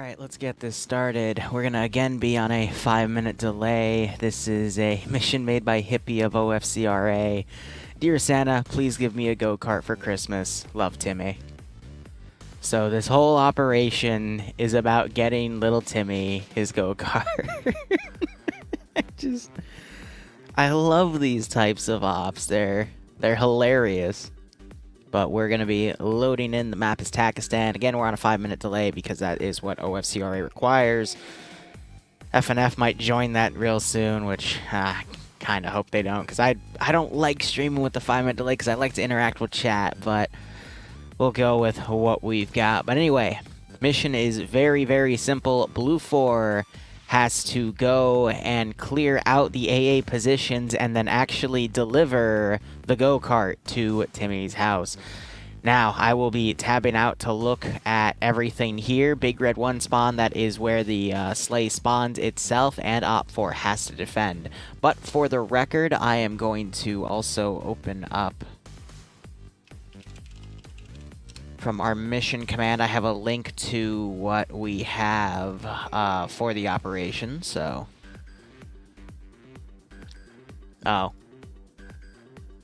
Alright, let's get this started. We're gonna again be on a 5-minute delay. This is a mission made by Hippie of OFCRA. Dear Santa, please give me a go-kart for Christmas. Love, Timmy. So this whole operation is about getting little Timmy his go-kart. I love these types of ops. They're hilarious. But we're going to be loading in. The map is Takistan. Again, we're on a 5-minute delay because that is what OFCRA requires. FNF might join that real soon, which I kind of hope they don't. Because I don't like streaming with the 5-minute delay because I like to interact with chat. But we'll go with what we've got. But anyway, mission is very, very simple. BLUFOR has to go and clear out the AA positions and then actually deliver the go-kart to Timmy's house. Now, I will be tabbing out to look at everything here. Big Red 1 spawn, that is where the sleigh spawns itself, and OFCRA has to defend. But for the record, I am going to also open up from our mission command. I have a link to what we have for the operation, so... Oh.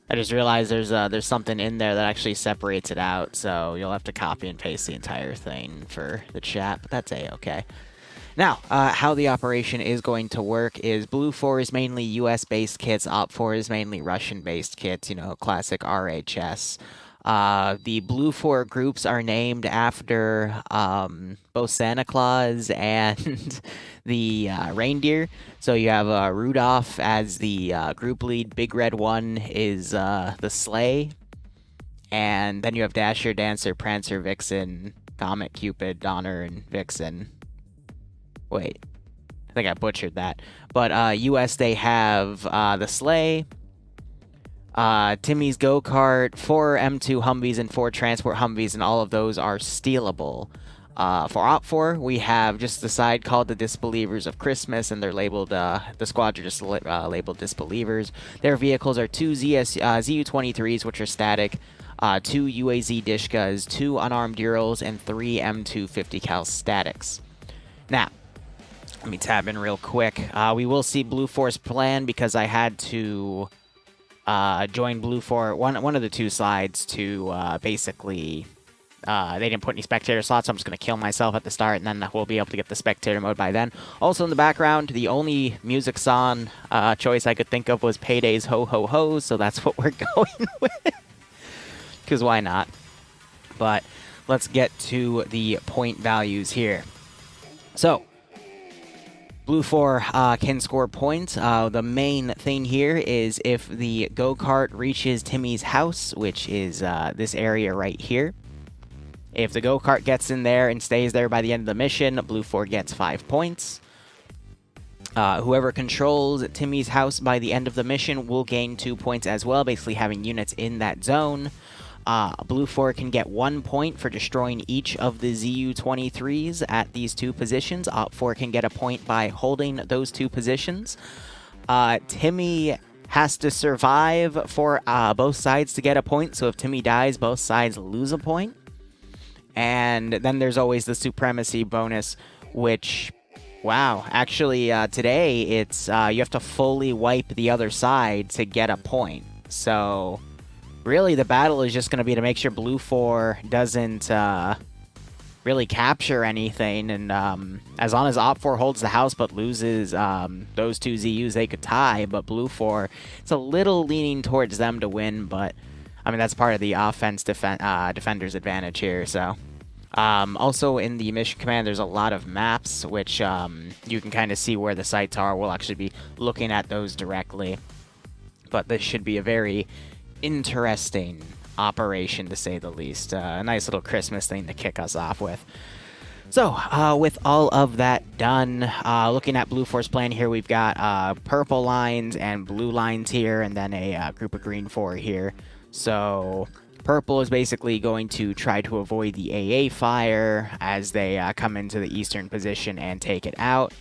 I just realized there's something in there that actually separates it out, so you'll have to copy and paste the entire thing for the chat, but that's A-okay. Now, how the operation is going to work is BLUFOR is mainly US-based kits, OFCRA is mainly Russian-based kits, you know, classic RHS. The BLUFOR groups are named after both Santa Claus and the reindeer. So you have Rudolph as the group lead. Big Red 1 is the sleigh. And then you have Dasher, Dancer, Prancer, Vixen, Comet, Cupid, Donner, and Vixen. Wait, I think I butchered that. But US, they have the sleigh, Timmy's go-kart, 4 M2 Humvees, and 4 transport Humvees, and all of those are stealable. For OFCRA, we have just the side called the Beleivers of Christmas, and they're labeled, the squads are just labeled Beleivers. Their vehicles are 2 ZU-23s, which are static, 2 UAZ Dishkas, 2 unarmed Urals, and 3 M2 50 cal statics. Now, let me tab in real quick. We will see BLUFOR's plan because I had to join BLUFOR, one of the two sides to basically, they didn't put any spectator slots, so I'm just going to kill myself at the start, and then we'll be able to get the spectator mode by then. Also in the background, the only music song choice I could think of was Payday's Ho Ho Ho, so that's what we're going with. Because why not? But let's get to the point values here. So, BLUFOR can score points. The main thing here is if the go-kart reaches Timmy's house, which is this area right here. If the go-kart gets in there and stays there by the end of the mission, BLUFOR gets 5 points. Whoever controls Timmy's house by the end of the mission will gain 2 points as well, basically having units in that zone. BLUFOR can get 1 point for destroying each of the ZU-23s at these 2 positions. OFCRA can get a point by holding those 2 positions. Timmy has to survive for both sides to get a point, so if Timmy dies, both sides lose a point. And then there's always the supremacy bonus, which, wow, actually today it's you have to fully wipe the other side to get a point. So really, the battle is just going to be to make sure BLUFOR doesn't really capture anything. And as long as OFCRA holds the house but loses those 2 ZUs, they could tie. But BLUFOR, it's a little leaning towards them to win. But, I mean, that's part of the offense defender's advantage here. So, also in the mission command, there's a lot of maps, which you can kind of see where the sites are. We'll actually be looking at those directly. But this should be a very interesting operation, to say the least. A nice little Christmas thing to kick us off with. So, with all of that done, looking at BLUFOR's plan here, we've got purple lines and blue lines here, and then a group of green 4 here. So, purple is basically going to try to avoid the AA fire as they come into the eastern position and take it out.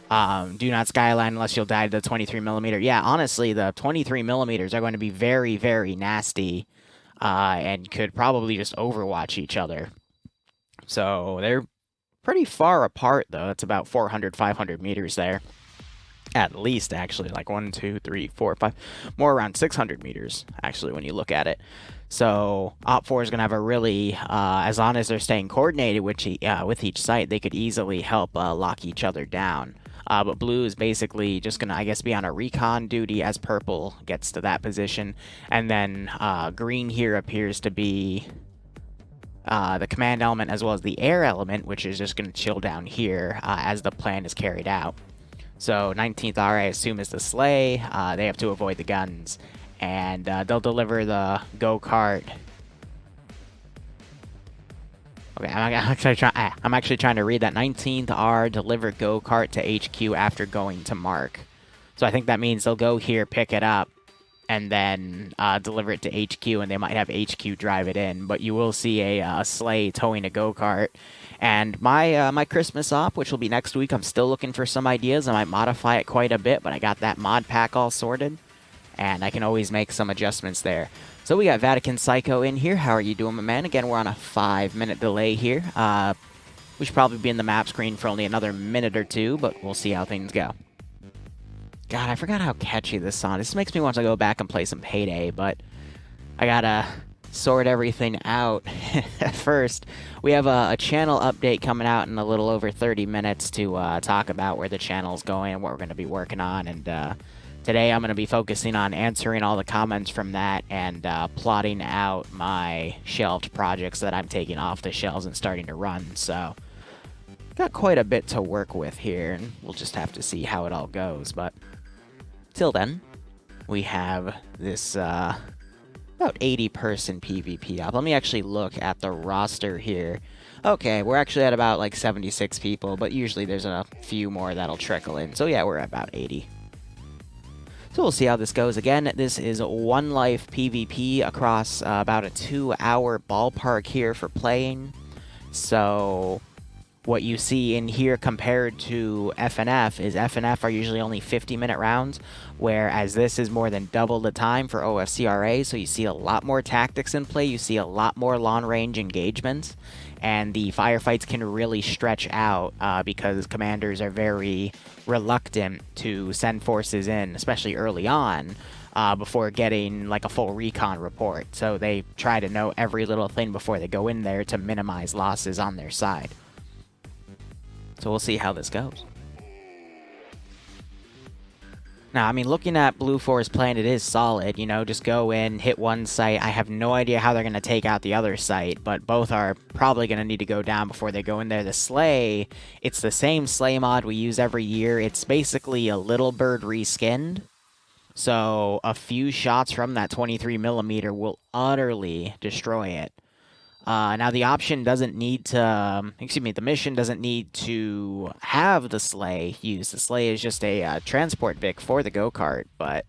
Do not skyline unless you'll die to the 23mm. Yeah, honestly, the 23mm are going to be very, very nasty and could probably just overwatch each other. So they're pretty far apart, though. It's about 400, 500 meters there. At least, actually, like 1, 2, 3, 4, 5, more around 600 meters, actually, when you look at it. So OPFOR is going to have a really, as long as they're staying coordinated with each site, they could easily help lock each other down. But blue is basically just going to, I guess, be on a recon duty as purple gets to that position. And then green here appears to be the command element as well as the air element, which is just going to chill down here as the plan is carried out. So 19th R, I assume, is the sleigh. They have to avoid the guns. And they'll deliver the go-kart. Okay, I'm actually trying to read that. 19th R, deliver go-kart to HQ after going to Mark. So I think that means they'll go here, pick it up, and then deliver it to HQ, and they might have HQ drive it in. But you will see a sleigh towing a go-kart. And my Christmas op, which will be next week, I'm still looking for some ideas. I might modify it quite a bit, but I got that mod pack all sorted, and I can always make some adjustments there. So we got Vatican Psycho in here. How are you doing, my man? Again, we're on a 5-minute delay here. We should probably be in the map screen for only another minute or two, but we'll see how things go. God, I forgot how catchy this song is. This makes me want to go back and play some Payday, but I gotta sort everything out first. We have a channel update coming out in a little over 30 minutes to talk about where the channel's going and what we're going to be working on. And today I'm going to be focusing on answering all the comments from that and plotting out my shelved projects that I'm taking off the shelves and starting to run. So got quite a bit to work with here, and we'll just have to see how it all goes. But till then, we have this about 80-person PvP op. Let me actually look at the roster here. Okay, we're actually at about like 76 people, but usually there's a few more that'll trickle in. So yeah, we're at about 80. So we'll see how this goes. Again, this is One Life PvP across about a 2-hour ballpark here for playing. So what you see in here compared to FNF is FNF are usually only 50-minute rounds, whereas this is more than double the time for OFCRA, so you see a lot more tactics in play, you see a lot more long-range engagements, and the firefights can really stretch out because commanders are very reluctant to send forces in, especially early on, before getting like a full recon report. So they try to know every little thing before they go in there to minimize losses on their side. So we'll see how this goes. Now, I mean, looking at BLUFOR's plan, it is solid. You know, just go in, hit one site. I have no idea how they're going to take out the other site, but both are probably going to need to go down before they go in there. The sleigh, it's the same sleigh mod we use every year. It's basically a Little Bird reskinned. So a few shots from that 23mm will utterly destroy it. Now, the option doesn't need to, the mission doesn't need to have the sleigh used. The sleigh is just a transport Vic for the go-kart, but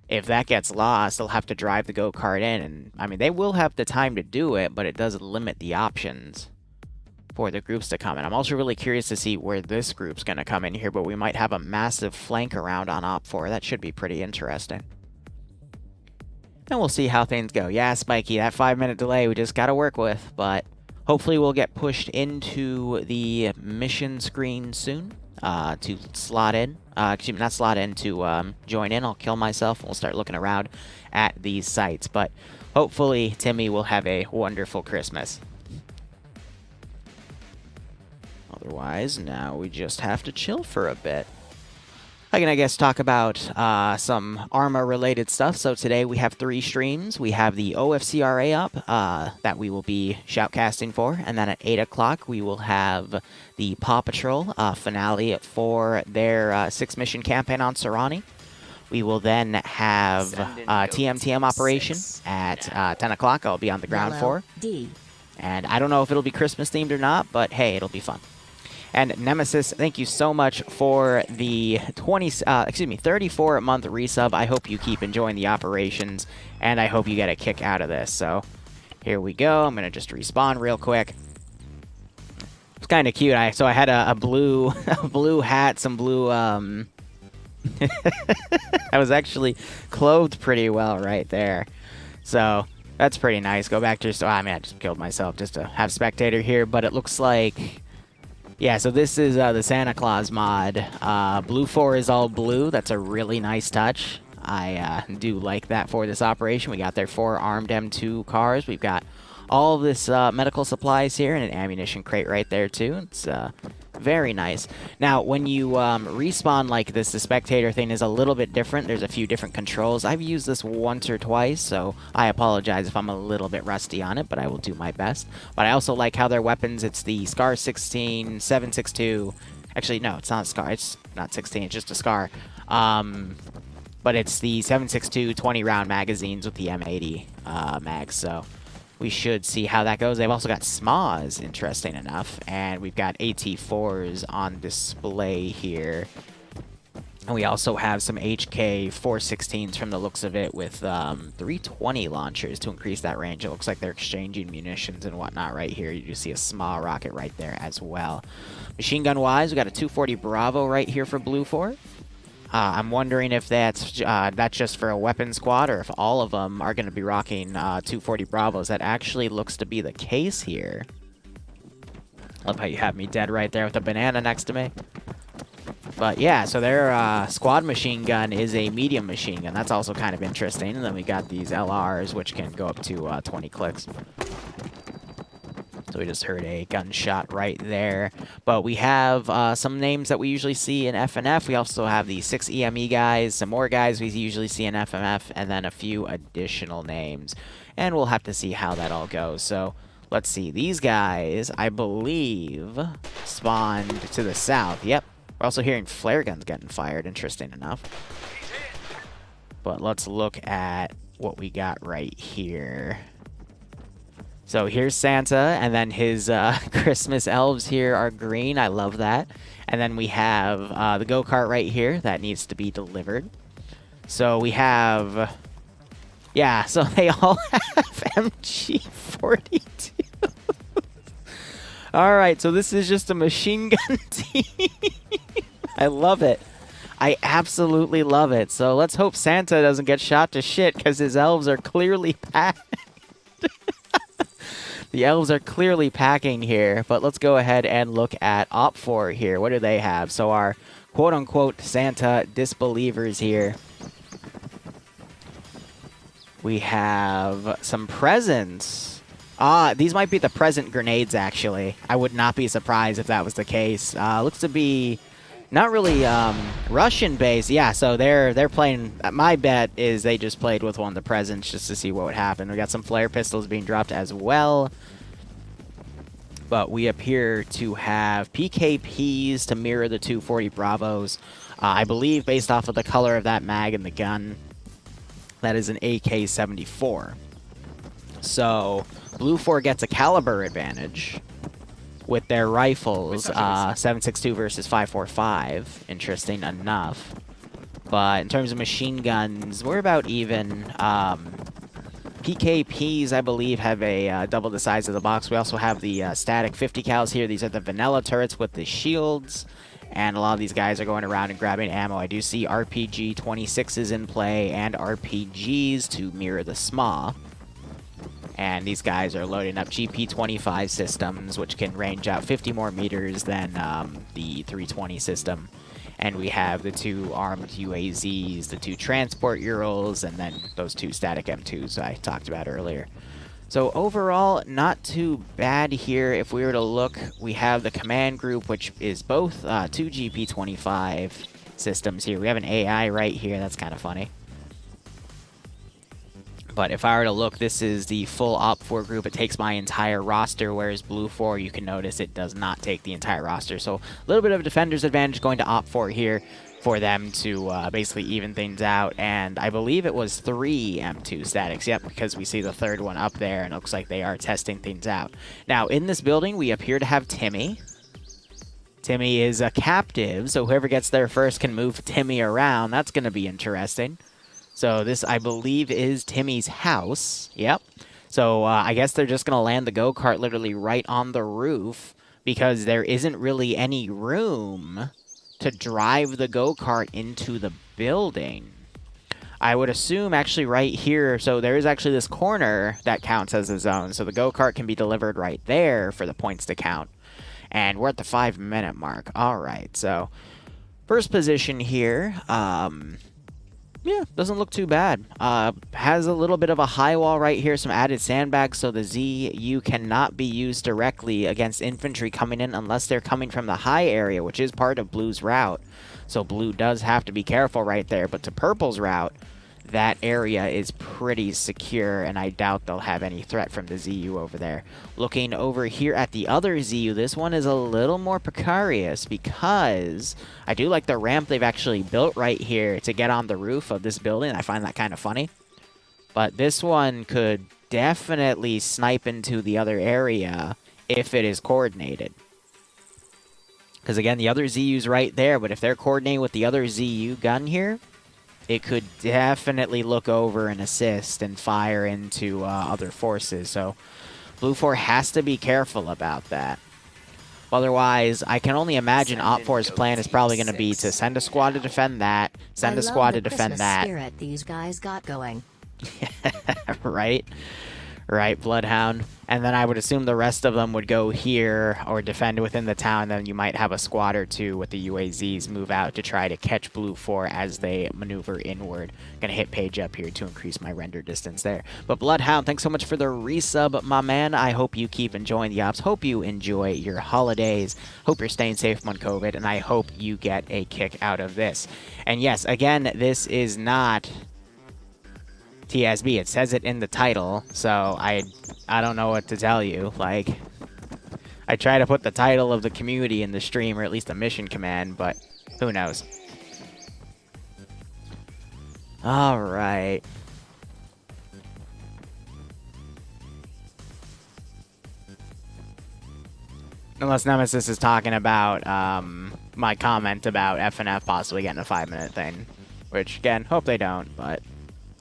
if that gets lost, they'll have to drive the go-kart in, and, I mean, they will have the time to do it, but it does limit the options for the groups to come in. I'm also really curious to see where this group's going to come in here, but we might have a massive flank around on OPFOR. That should be pretty interesting. And we'll see how things go. Yeah, Spiky, that 5-minute delay we just got to work with, but hopefully we'll get pushed into the mission screen soon to slot in. Excuse me, not slot in, to join in. I'll kill myself and we'll start looking around at these sites. But hopefully Timmy will have a wonderful Christmas. Otherwise, now we just have to chill for a bit. I can, I guess, talk about some Arma-related stuff. So today we have 3 streams. We have the OFCRA up that we will be shoutcasting for. And then at 8 o'clock, we will have the Paw Patrol finale for their 6-mission campaign on Serrani. We will then have TMTM operation at 10 o'clock. I'll be on the ground for. And I don't know if it'll be Christmas-themed or not, but hey, it'll be fun. And Nemesis, thank you so much for the 34-month resub. I hope you keep enjoying the operations, and I hope you get a kick out of this. So here we go. I'm gonna just respawn real quick. It's kind of cute. So I had a blue blue hat, some blue. I was actually clothed pretty well right there. So that's pretty nice. Go back to just. I mean, I just killed myself just to have spectator here, but it looks like Yeah, so this is the Santa Claus mod. BLUFOR is all blue. That's a really nice touch. I do like that for this operation. We got their 4 armed M2 cars. We've got all of this medical supplies here and an ammunition crate right there too. It's very nice. Now, when you respawn like this, the spectator thing is a little bit different. There's a few different controls. I've used this once or twice, so I apologize if I'm a little bit rusty on it, but I will do my best. But I also like how their weapons, it's the SCAR 16, 762. Actually, no, it's not a SCAR. It's not 16. It's just a SCAR. But it's the 762 20-round magazines with the M80 mags, so we should see how that goes. They've also got SMAs, interesting enough, and we've got AT4s on display here. And we also have some HK 416s from the looks of it with 320 launchers to increase that range. It looks like they're exchanging munitions and whatnot right here. You just see a SMA rocket right there as well. Machine gun-wise, we got a 240 Bravo right here for BLUFOR. I'm wondering if that's just for a weapon squad or if all of them are going to be rocking 240 Bravos. That actually looks to be the case here. Love how you have me dead right there with a banana next to me. But yeah, so their squad machine gun is a medium machine gun. That's also kind of interesting. And then we got these LRs, which can go up to 20 clicks. So we just heard a gunshot right there. But we have some names that we usually see in FNF. We also have the 6 EME guys, some more guys we usually see in FMF, and then a few additional names. And we'll have to see how that all goes. So let's see. These guys, I believe, spawned to the south. Yep. We're also hearing flare guns getting fired, interesting enough. But let's look at what we got right here. So here's Santa, and then his Christmas elves here are green. I love that. And then we have the go-kart right here that needs to be delivered. So we have... Yeah, so they all have MG42. All right, so this is just a machine gun team. I love it. I absolutely love it. So let's hope Santa doesn't get shot to shit because his elves are clearly packed. The elves are clearly packing here, but let's go ahead and look at OFCRA here. What do they have? So our quote-unquote Santa disbelievers here. We have some presents. These might be the present grenades, actually. I would not be surprised if that was the case. Looks to be not really Russian-based. Yeah, so they're playing... My bet is they just played with one of the presents just to see what would happen. We got some flare pistols being dropped as well. But we appear to have PKPs to mirror the 240 Bravos. I believe, based off of the color of that mag and the gun, that is an AK-74. So BLUFOR gets a caliber advantage with their rifles, 7.62 versus 5.45. Interesting enough. But in terms of machine guns, we're about even. PKPs, I believe, have a double the size of the box. We also have the static 50 cals here. These are the vanilla turrets with the shields. And a lot of these guys are going around and grabbing ammo. I do see RPG 26s in play and RPGs to mirror the SMA. And these guys are loading up GP25 systems, which can range out 50 more meters than the 320 system. And we have the 2 armed UAZs, the 2 transport Urals, and then those 2 static M2s I talked about earlier. So overall, not too bad here. If we were to look, we have the command group, which is both 2 GP25 systems here. We have an AI right here. That's kind of funny. But if I were to look, this is the full OFCRA group. It takes my entire roster, whereas BLUFOR, you can notice it does not take the entire roster. So a little bit of a defender's advantage going to OFCRA here for them to basically even things out. And I believe it was 3 M2 statics. Yep, because we see the third one up there, and it looks like they are testing things out. Now, in this building, we appear to have Timmy. Timmy is a captive, so whoever gets there first can move Timmy around. That's going to be interesting. So this, I believe, is Timmy's house. Yep. So I guess they're just going to land the go-kart literally right on the roof because there isn't really any room to drive the go-kart into the building. I would assume actually right here, so there is actually this corner that counts as a zone. So the go-kart can be delivered right there for the points to count. And we're at the 5-minute mark. All right, so first position here. Yeah, doesn't look too bad. Has a little bit of a high wall right here, some added sandbags, so the ZU cannot be used directly against infantry coming in unless they're coming from the high area, which is part of Blue's route. So Blue does have to be careful right there, but to Purple's route, that area is pretty secure, and I doubt they'll have any threat from the ZU over there. Looking over here at the other ZU, this one is a little more precarious because I do like the ramp they've actually built right here to get on the roof of this building. I find that kind of funny. But this one could definitely snipe into the other area if it is coordinated. Because again, the other ZU's right there, but if they're coordinating with the other ZU gun here, it could definitely look over and assist and fire into other forces. So BLUFOR has to be careful about that. Otherwise, I can only imagine OFCRA's plan is probably going to be to send a squad to defend that, send a squad to defend that. Spirit these guys got going. Right? Right, Bloodhound. And then I would assume the rest of them would go here or defend within the town. Then you might have a squad or two with the UAZs move out to try to catch BLUFOR as they maneuver inward. Gonna hit page up here to increase my render distance there. But Bloodhound, thanks so much for the resub, my man. I hope you keep enjoying the ops. Hope you enjoy your holidays. Hope you're staying safe on COVID. And I hope you get a kick out of this. And yes, again, this is not TSB. It says it in the title, so I don't know what to tell you. Like, I try to put the title of the community in the stream, or at least a mission command, but who knows. All right. Unless Nemesis is talking about my comment about FNF possibly getting a 5-minute thing, which, again, hope they don't, but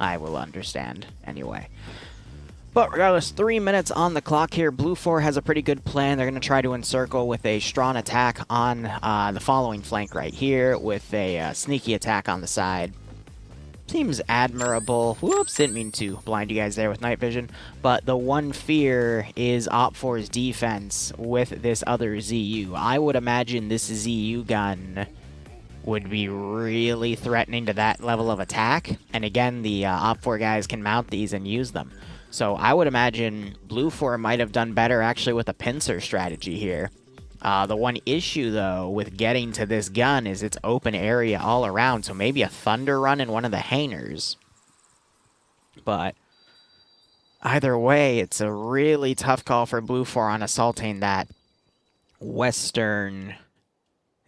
I will understand anyway. But regardless, 3 minutes on the clock here. BLUFOR has a pretty good plan. They're going to try to encircle with a strong attack on the following flank right here with a sneaky attack on the side. Seems admirable. Whoops, didn't mean to blind you guys there with night vision. But the one fear is OPFOR's defense with this other ZU. I would imagine this ZU gun would be really threatening to that level of attack. And again, the OPFOR guys can mount these and use them. So I would imagine BLUFOR might have done better actually with a pincer strategy here. The one issue, though, with getting to this gun is it's open area all around. So maybe a thunder run in one of the hangars. But either way, it's a really tough call for BLUFOR on assaulting that western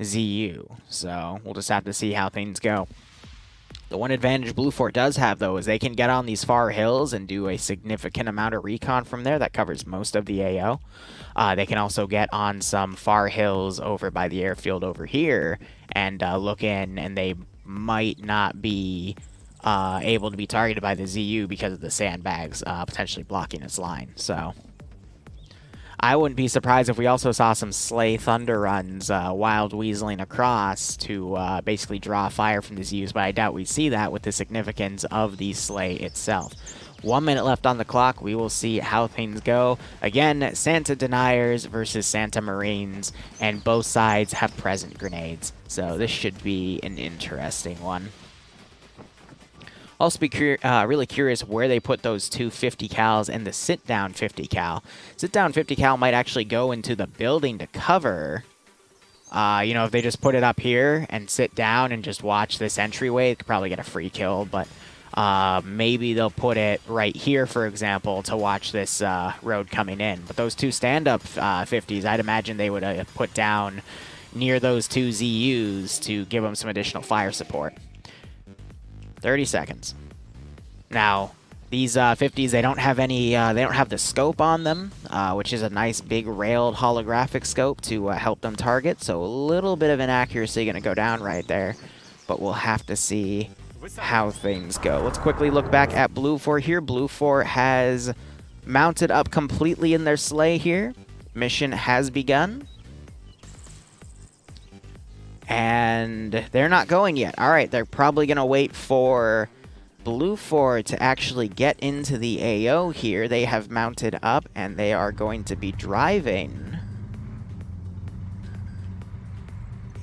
ZU, so we'll just have to see how things go. The one advantage BLUFOR does have, though, is they can get on these far hills and do a significant amount of recon from there. That covers most of the AO. They can also get on some far hills over by the airfield over here and look in, and they might not be able to be targeted by the ZU because of the sandbags potentially blocking its line. So I wouldn't be surprised if we also saw some Slay Thunder runs wild weaseling across to basically draw fire from the ZUs, but I doubt we see that with the significance of the Slay itself. 1 minute left on the clock. We will see how things go. Again, Santa Deniers versus Santa Marines, and both sides have present grenades, so this should be an interesting one. Also be really curious where they put those two 50 cals and the sit-down 50 cal. Sit-down 50 cal might actually go into the building to cover. You know, if they just put it up here and sit down and just watch this entryway, they could probably get a free kill. But maybe they'll put it right here, for example, to watch this road coming in. But those two stand-up 50s, I'd imagine they would put down near those two ZUs to give them some additional fire support. 30 seconds. Now, these 50s, they don't have any, they don't have the scope on them, which is a nice big railed holographic scope to help them target. So a little bit of inaccuracy going to go down right there, but we'll have to see how things go. Let's quickly look back at BLUFOR here. BLUFOR has mounted up completely in their sleigh here. Mission has begun. And they're not going yet. All right, they're probably going to wait for BLUFOR to actually get into the AO here. They have mounted up, and they are going to be driving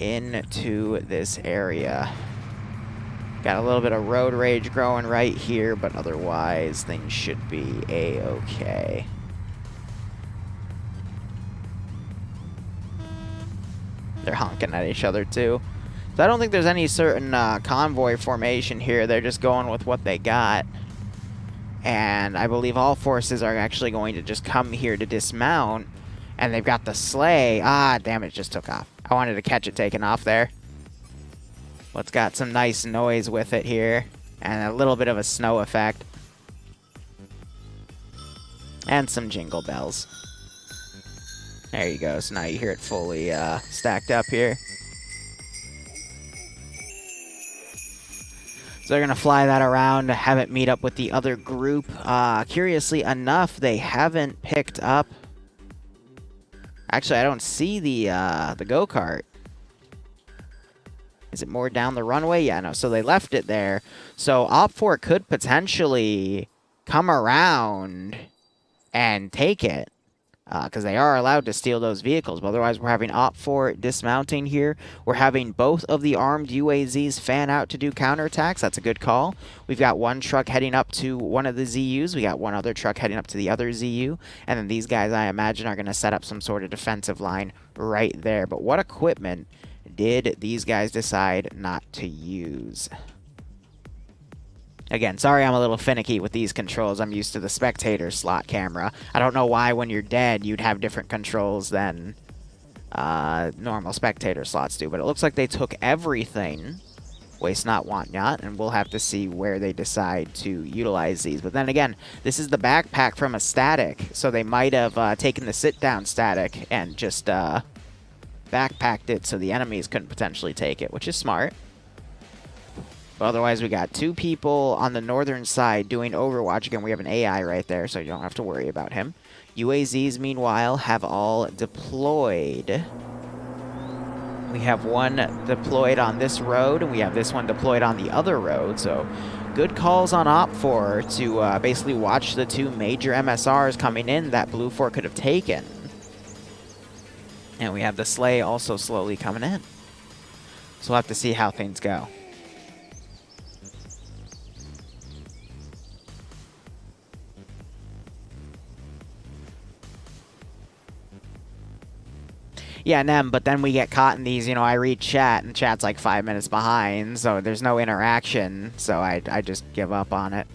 into this area. Got a little bit of road rage growing right here, but otherwise things should be a-okay. They're honking at each other too. So I don't think there's any certain convoy formation here. They're just going with what they got. And I believe all forces are actually going to just come here to dismount. And they've got the sleigh. Ah, damn it, just took off. I wanted to catch it taking off there. Well, it's got some nice noise with it here. And a little bit of a snow effect. And some jingle bells. There you go. So now you hear it fully stacked up here. So they're going to fly that around to have it meet up with the other group. Curiously enough, they haven't picked up... Actually, I don't see the GoKart. Is it more down the runway? Yeah, no. So they left it there. So OFCRA could potentially come around and take it. Because they are allowed to steal those vehicles. But otherwise, we're having OFCRA dismounting here. We're having both of the armed UAZs fan out to do counterattacks. That's a good call. We've got one truck heading up to one of the ZUs. We got one other truck heading up to the other ZU. And then these guys, I imagine, are going to set up some sort of defensive line right there. But what equipment did these guys decide not to use? Again, sorry I'm a little finicky with these controls. I'm used to the spectator slot camera. I don't know why when you're dead you'd have different controls than normal spectator slots do. But it looks like they took everything. Waste not, want not. And we'll have to see where they decide to utilize these. But then again, this is the backpack from a static. So they might have taken the sit-down static and just backpacked it so the enemies couldn't potentially take it, which is smart. But otherwise, we got two people on the northern side doing Overwatch. Again, we have an AI right there, so you don't have to worry about him. UAZs, meanwhile, have all deployed. We have one deployed on this road, and we have this one deployed on the other road. So good calls on OFCRA to basically watch the two major MSRs coming in that BLUFOR could have taken. And we have the sleigh also slowly coming in. So we'll have to see how things go. Yeah, Nem, but then we get caught in these, you know, I read chat, and chat's like 5 minutes behind, so there's no interaction, so I just give up on it.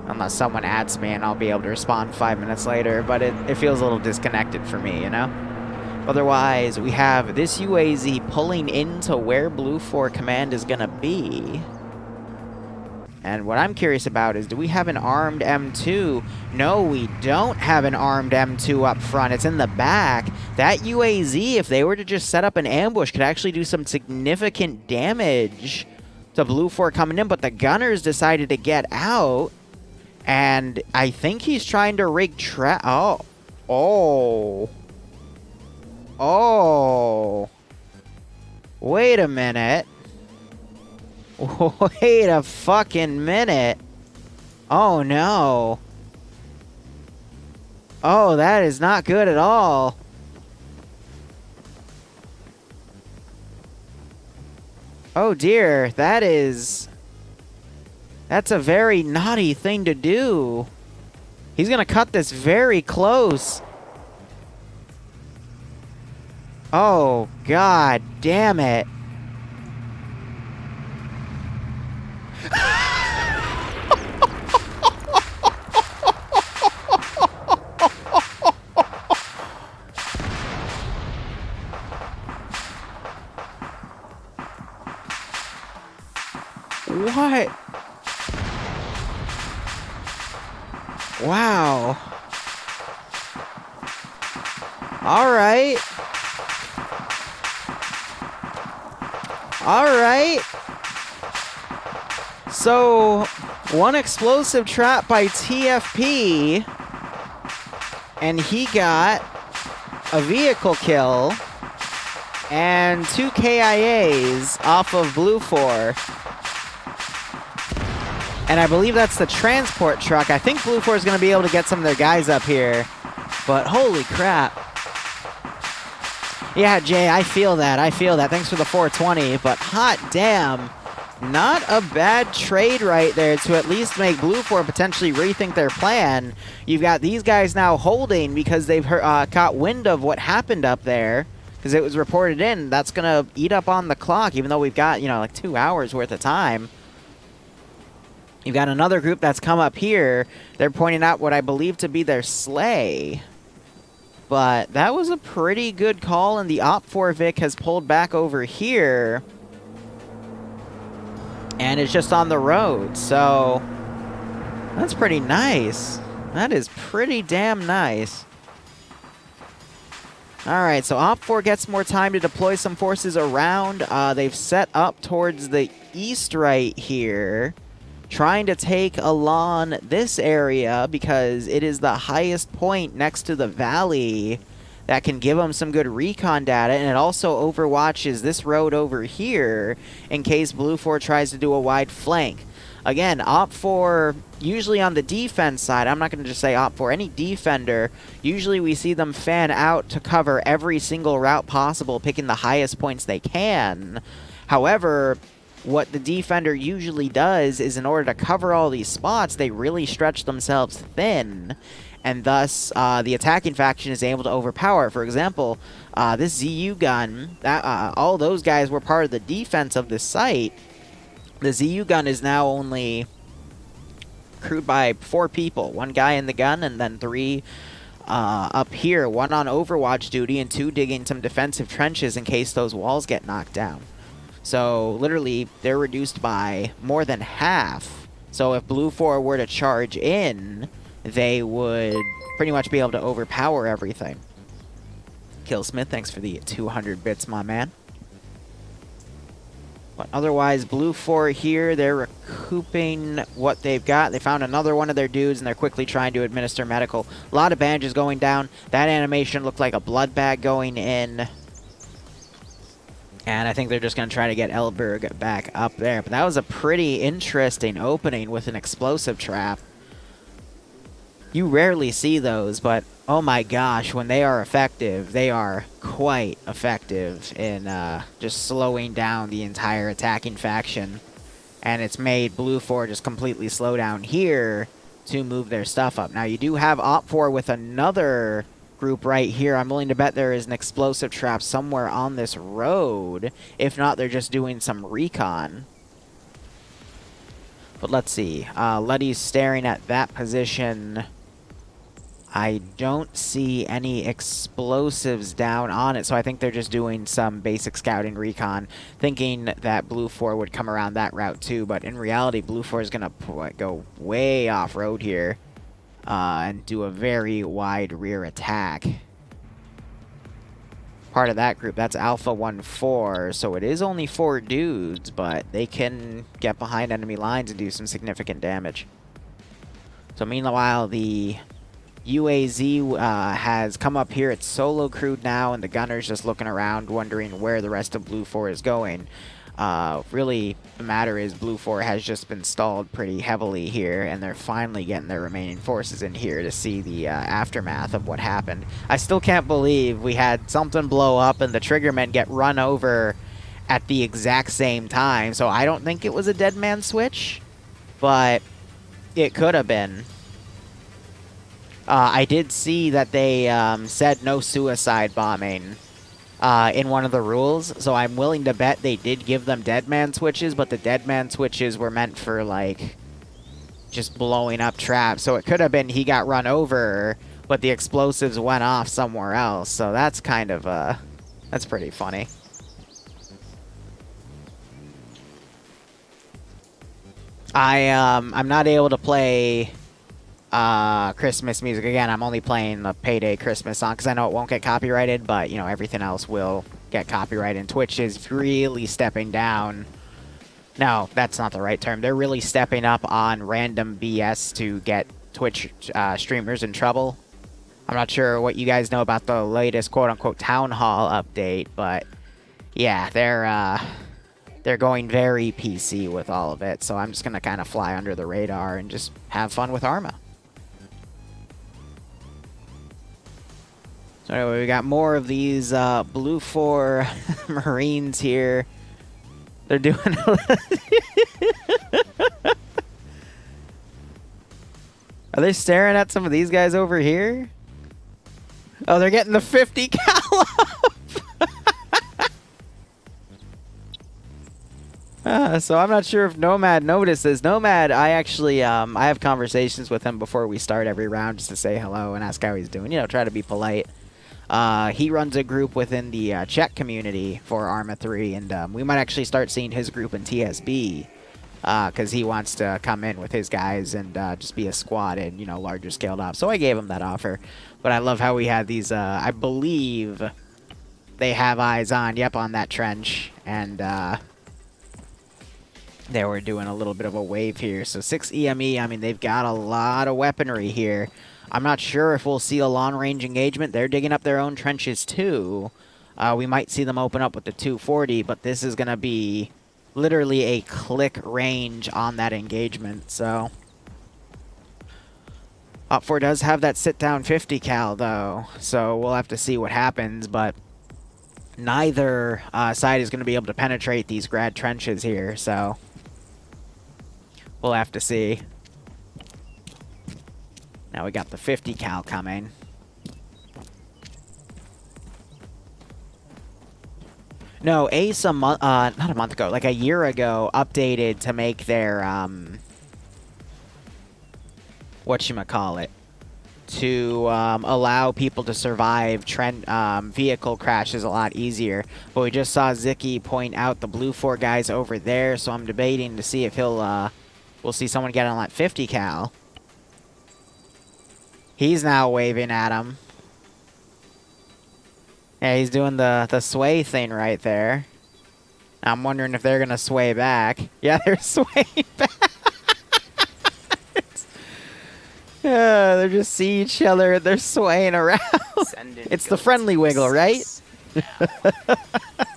Unless someone adds me, and I'll be able to respond 5 minutes later, but it feels a little disconnected for me, you know? Otherwise, we have this UAZ pulling into where BLUFOR Command is going to be. And what I'm curious about is, do we have an armed M2? No, we don't have an armed M2 up front. It's in the back. That UAZ, if they were to just set up an ambush, could actually do some significant damage to BLUFOR coming in. But the gunners decided to get out. And I think he's trying to rig trap. Oh. Wait a minute. Wait a fucking minute. Oh, no. Oh, that is not good at all. Oh, dear. That's a very naughty thing to do. He's going to cut this very close. Oh, God damn it. What? Wow. All right. All right. So, one explosive trap by TFP, and he got a vehicle kill and 2 KIAs off of BLUFOR. And I believe that's the transport truck. I think BLUFOR is going to be able to get some of their guys up here, but holy crap. Yeah, Jay, I feel that. I feel that. Thanks for the 420, but hot damn. Not a bad trade right there to at least make BLUFOR potentially rethink their plan. You've got these guys now holding because they've caught wind of what happened up there because it was reported in. That's going to eat up on the clock, even though we've got, you know, like 2 hours worth of time. You've got another group that's come up here. They're pointing out what I believe to be their sleigh. But that was a pretty good call, and the OFCRA Vic has pulled back over here. And it's just on the road, so that's pretty nice. That is pretty damn nice. Alright, so OFCRA gets more time to deploy some forces around. They've set up towards the east right here, trying to take along this area because it is the highest point next to the valley that can give them some good recon data, and it also overwatches this road over here in case BLUFOR tries to do a wide flank. Again, OPFOR, usually on the defense side, I'm not going to just say OPFOR, any defender, usually we see them fan out to cover every single route possible, picking the highest points they can. However, what the defender usually does is in order to cover all these spots, they really stretch themselves thin, and thus the attacking faction is able to overpower. For example, this ZU gun, all those guys were part of the defense of this site. The ZU gun is now only crewed by 4 people. 1 guy in the gun, and then 3 up here. 1 on overwatch duty, and 2 digging some defensive trenches in case those walls get knocked down. So, literally, they're reduced by more than half. So if BLUFOR were to charge in, they would pretty much be able to overpower everything. Killsmith, thanks for the 200 bits, my man. But otherwise, BLUFOR here, they're recouping what they've got. They found another one of their dudes, and they're quickly trying to administer medical. A lot of bandages going down. That animation looked like a blood bag going in. And I think they're just going to try to get Elberg back up there. But that was a pretty interesting opening with an explosive trap. You rarely see those, but oh my gosh, when they are effective, they are quite effective in just slowing down the entire attacking faction. And it's made BLUFOR just completely slow down here to move their stuff up. Now, you do have OPFOR with another group right here. I'm willing to bet there is an explosive trap somewhere on this road. If not, they're just doing some recon. But let's see. Letty's staring at that position. I don't see any explosives down on it, so I think they're just doing some basic scouting recon, thinking that BLUFOR would come around that route too, but in reality, BLUFOR is going to go way off-road here and do a very wide rear attack. Part of that group, that's Alpha 1-4, so it is only 4 dudes, but they can get behind enemy lines and do some significant damage. So meanwhile, the UAZ has come up here. It's solo crewed now, and the gunner's just looking around, wondering where the rest of BLUFOR is going. Really, the matter is BLUFOR has just been stalled pretty heavily here, and they're finally getting their remaining forces in here to see the aftermath of what happened. I still can't believe we had something blow up and the triggermen get run over at the exact same time. So I don't think it was a dead man switch, but it could have been. I did see that they said no suicide bombing in one of the rules, so I'm willing to bet they did give them dead man switches, but the dead man switches were meant for, like, just blowing up traps. So it could have been he got run over, but the explosives went off somewhere else. So that's kind of, that's pretty funny. I'm not able to play Christmas music. Again, I'm only playing the Payday Christmas song because I know it won't get copyrighted, but, you know, everything else will get copyrighted. And Twitch is really stepping down. No, that's not the right term. They're really stepping up on random BS to get Twitch streamers in trouble. I'm not sure what you guys know about the latest quote-unquote town hall update, but yeah, they're going very PC with all of it. So I'm just going to kind of fly under the radar and just have fun with Arma. So anyway, we got more of these BLUFOR Marines here. They're doing Are they staring at some of these guys over here? Oh, they're getting the 50 cal up. So I'm not sure if Nomad noticed this. Nomad, I actually, I have conversations with him before we start every round just to say hello and ask how he's doing. You know, try to be polite. He runs a group within the Czech community for Arma 3, and we might actually start seeing his group in TSB. Because he wants to come in with his guys and just be a squad and, you know, larger scaled up. So I gave him that offer. But I love how we had these, I believe they have eyes on, yep, on that trench. And they were doing a little bit of a wave here. So 6 EME, I mean, they've got a lot of weaponry here. I'm not sure if we'll see a long-range engagement. They're digging up their own trenches, too. We might see them open up with the 240, but this is going to be literally a click range on that engagement, so. OFCRA does have that sit-down 50 cal, though, so we'll have to see what happens, but neither side is going to be able to penetrate these grad trenches here, so we'll have to see. Now we got the 50 cal coming. No, Ace not a month ago, like a year ago, updated to make their, whatchamacallit, to allow people to survive vehicle crashes a lot easier. But we just saw Zicky point out the BLUFOR guys over there, so I'm debating to see if he'll, we'll see someone get on that 50 cal. He's now waving at him. Yeah, he's doing the sway thing right there. I'm wondering if they're going to sway back. Yeah, they're swaying back. Yeah, they just see each other and they're swaying around. It's the friendly wiggle, right?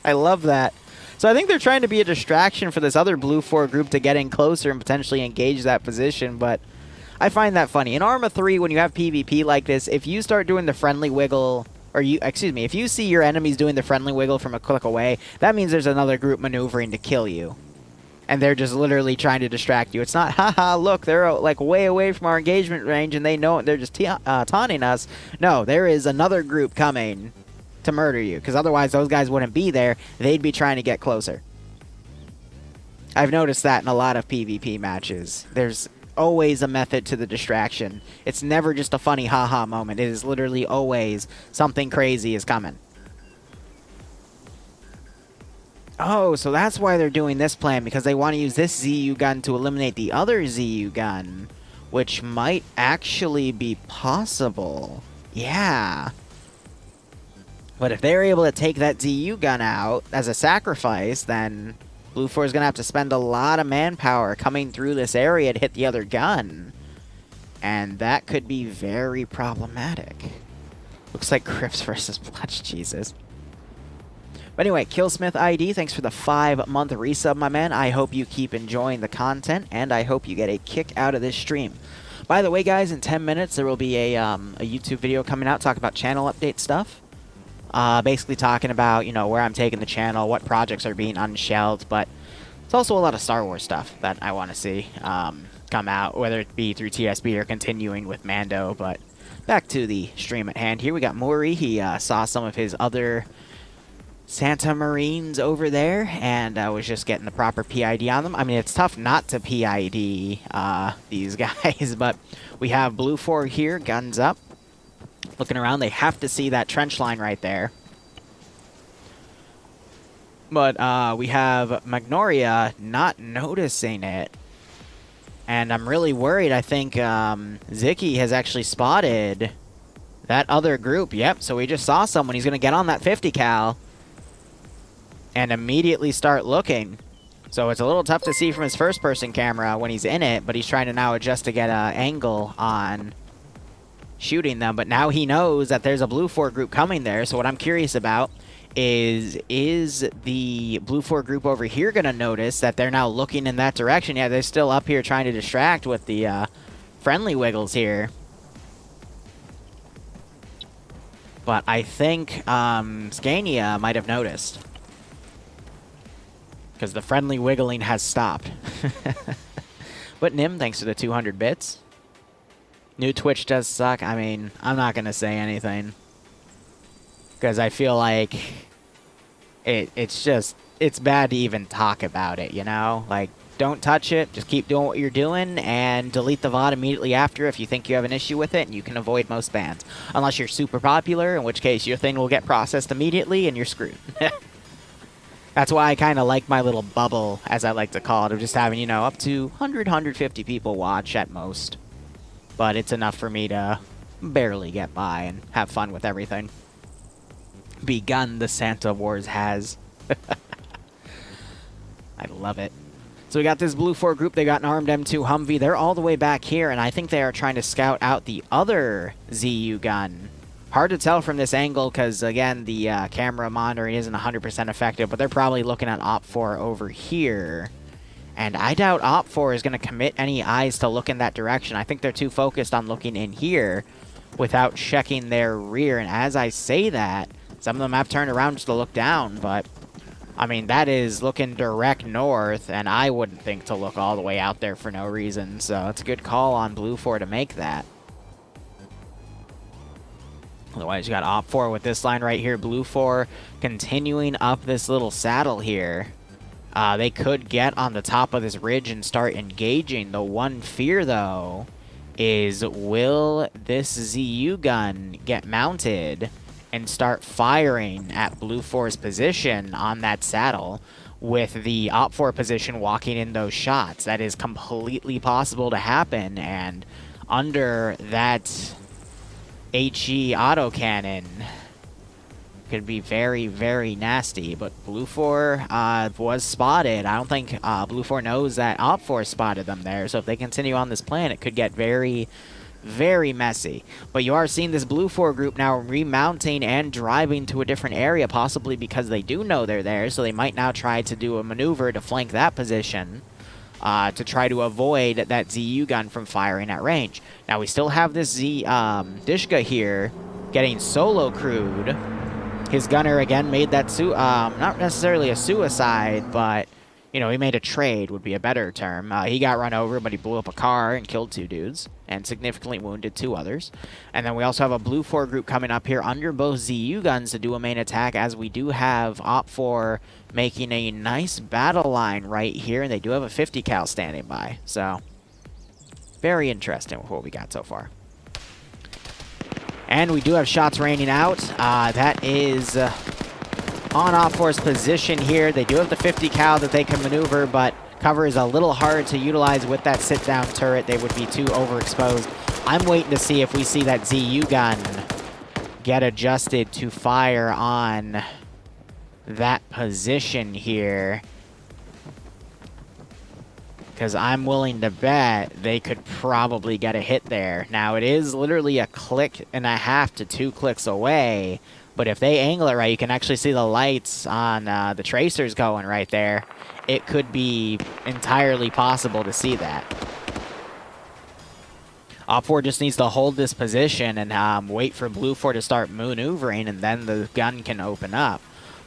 I love that. So I think they're trying to be a distraction for this other BLUFOR group to get in closer and potentially engage that position, but I find that funny. In Arma 3, when you have PvP like this, if you start doing the friendly wiggle, or if you see your enemies doing the friendly wiggle from a click away, that means there's another group maneuvering to kill you. And they're just literally trying to distract you. It's not, haha, look, they're like way away from our engagement range and they know it, they're just taunting us. No, there is another group coming to murder you, because otherwise those guys wouldn't be there. They'd be trying to get closer. I've noticed that in a lot of PvP matches. There's always a method to the distraction. It's never just a funny haha moment. It is literally always something crazy is coming. Oh, so that's why they're doing this plan, because they want to use this ZU gun to eliminate the other ZU gun, which might actually be possible. Yeah. But if they're able to take that ZU gun out as a sacrifice, then BLUFOR is going to have to spend a lot of manpower coming through this area to hit the other gun. And that could be very problematic. Looks like Crips versus Blutch, Jesus. But anyway, Killsmith ID, thanks for the 5-month resub, my man. I hope you keep enjoying the content, and I hope you get a kick out of this stream. By the way, guys, in 10 minutes, there will be a YouTube video coming out talking about channel update stuff. Basically talking about, you know, where I'm taking the channel, what projects are being unshelved, but it's also a lot of Star Wars stuff that I want to see come out, whether it be through TSB or continuing with Mando. But back to the stream at hand here. We got Maury. He saw some of his other Santa Marines over there, and was just getting the proper PID on them. I mean, it's tough not to PID these guys, but we have BLUFOR here, guns up. Looking around, they have to see that trench line right there. But we have Magnoria not noticing it. And I'm really worried. I think Zicky has actually spotted that other group. Yep, so we just saw someone. He's going to get on that 50 cal and immediately start looking. So it's a little tough to see from his first-person camera when he's in it, but he's trying to now adjust to get an angle on shooting them. But now he knows that there's a BLUFOR group coming there. So what I'm curious about is the BLUFOR group over here going to notice that they're now looking in that direction? Yeah, they're still up here trying to distract with the friendly wiggles here. But I think Scania might have noticed. Because the friendly wiggling has stopped. But Nim, thanks for the 200 bits. New Twitch does suck. I mean, I'm not going to say anything. Because I feel like it's bad to even talk about it, you know? Like, don't touch it. Just keep doing what you're doing and delete the VOD immediately after if you think you have an issue with it, and you can avoid most bans. Unless you're super popular, in which case your thing will get processed immediately and you're screwed. That's why I kind of like my little bubble, as I like to call it, of just having, you know, up to 100, 150 people watch at most. But it's enough for me to barely get by and have fun with everything. Begun the Santa Wars has. I love it. So we got this BLUFOR group. They got an armed M2 Humvee. They're all the way back here, and I think they are trying to scout out the other ZU gun. Hard to tell from this angle because, again, the camera monitoring isn't 100% effective, but they're probably looking at OFCRA over here. And I doubt OFCRA is going to commit any eyes to look in that direction. I think they're too focused on looking in here without checking their rear. And as I say that, some of them have turned around just to look down, but I mean, that is looking direct north, and I wouldn't think to look all the way out there for no reason. So it's a good call on BLUFOR to make that. Otherwise, you got OFCRA with this line right here. BLUFOR continuing up this little saddle here. They could get on the top of this ridge and start engaging. The one fear, though, is will this ZU gun get mounted and start firing at BLUFOR's position on that saddle with the OFCRA position walking in those shots? That is completely possible to happen, and under that HE autocannon could be very, very nasty. But BLUFOR was spotted. I don't think BLUFOR knows that OFCRA spotted them there, so if they continue on this plan, it could get very, very messy. But you are seeing this BLUFOR group now remounting and driving to a different area, possibly because they do know they're there, so they might now try to do a maneuver to flank that position to try to avoid that ZU gun from firing at range. Now we still have this Dishka here getting solo crewed. His gunner again made that not necessarily a suicide, but you know, he made a trade would be a better term. He got run over, but he blew up a car and killed 2 dudes and significantly wounded 2 others. And then we also have a BLUFOR group coming up here under both ZU guns to do a main attack, as we do have OFCRA making a nice battle line right here, and they do have a 50 cal standing by. So very interesting with what we got so far. And we do have shots raining out. That is on OFCRA's position here. They do have the 50 cal that they can maneuver, but cover is a little hard to utilize with that sit-down turret. They would be too overexposed. I'm waiting to see if we see that ZU gun get adjusted to fire on that position here, because I'm willing to bet they could probably get a hit there. Now, it is literally a click and a half to 2 clicks away, but if they angle it right, you can actually see the lights on the tracers going right there. It could be entirely possible to see that. OFCRA just needs to hold this position and wait for BLUFOR to start maneuvering, and then the gun can open up.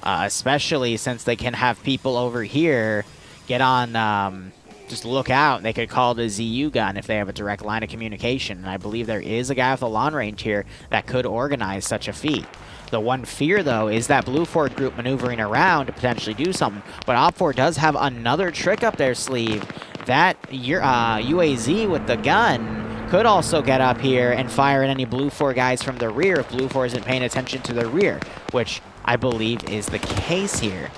Especially since they can have people over here get on, just look out, and they could call the ZU gun if they have a direct line of communication. And I believe there is a guy with a long range here that could organize such a feat. The one fear, though, is that BLUFOR group maneuvering around to potentially do something. But OFCRA does have another trick up their sleeve. That UAZ with the gun could also get up here and fire at any BLUFOR guys from the rear if BLUFOR isn't paying attention to the rear, which I believe is the case here.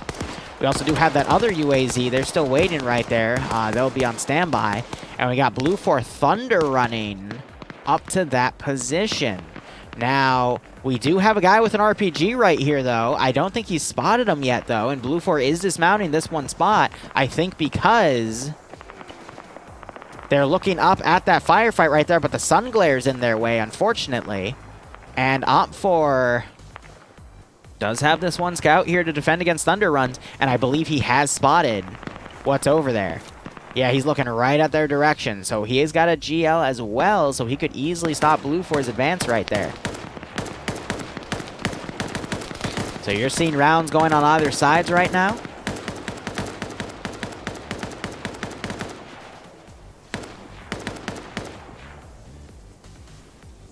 We also do have that other UAZ. They're still waiting right there. They'll be on standby. And we got BLUFOR Thunder running up to that position. Now, we do have a guy with an RPG right here, though. I don't think he's spotted him yet, though. And BLUFOR is dismounting this one spot, I think because they're looking up at that firefight right there, but the sun glare's in their way, unfortunately. And OFCRA does have this one scout here to defend against Thunder runs, and I believe he has spotted what's over there. Yeah, he's looking right at their direction, so he has got a GL as well, so he could easily stop BLUFOR's advance right there. So you're seeing rounds going on either sides right now.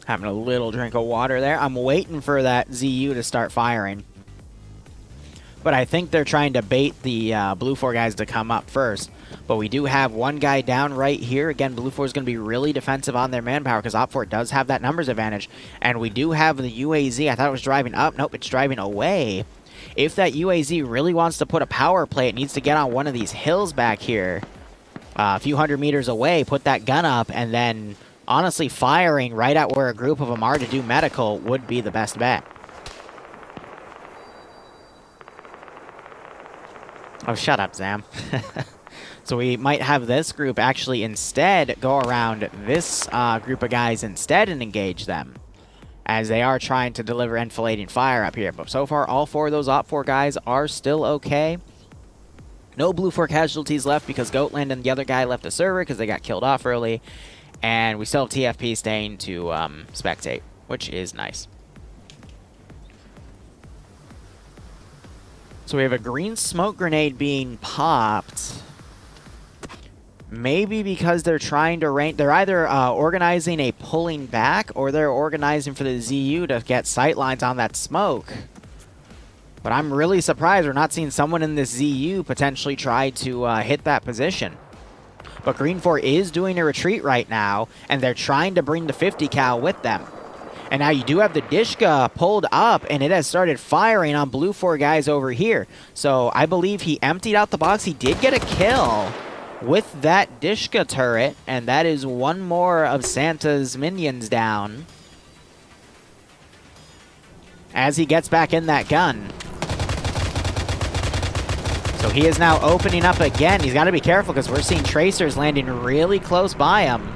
Having a little drink of water there. I'm waiting for that ZU to start firing. But I think they're trying to bait the BLUFOR guys to come up first. But we do have one guy down right here. Again, BLUFOR is going to be really defensive on their manpower because OFCRA does have that numbers advantage. And we do have the UAZ. I thought it was driving up. Nope, it's driving away. If that UAZ really wants to put a power play, it needs to get on one of these hills back here. A few hundred meters away, put that gun up, and then honestly firing right at where a group of them are to do medical would be the best bet. Oh, shut up, Zam. So we might have this group actually instead go around this group of guys instead and engage them, as they are trying to deliver enfilading fire up here. But so far, all 4 of those OPFOR guys are still okay. No BLUFOR casualties left because Goatland and the other guy left the server because they got killed off early. And we still have TFP staying to spectate, which is nice. So we have a green smoke grenade being popped. Maybe because they're trying to rank. They're either organizing a pulling back or they're organizing for the ZU to get sightlines on that smoke. But I'm really surprised we're not seeing someone in this ZU potentially try to hit that position. But Green 4 is doing a retreat right now, and they're trying to bring the 50 cal with them. And now you do have the Dishka pulled up, and it has started firing on BLUFOR guys over here. So I believe he emptied out the box. He did get a kill with that Dishka turret, and that is one more of Santa's minions down. As he gets back in that gun. So he is now opening up again. He's got to be careful because we're seeing tracers landing really close by him.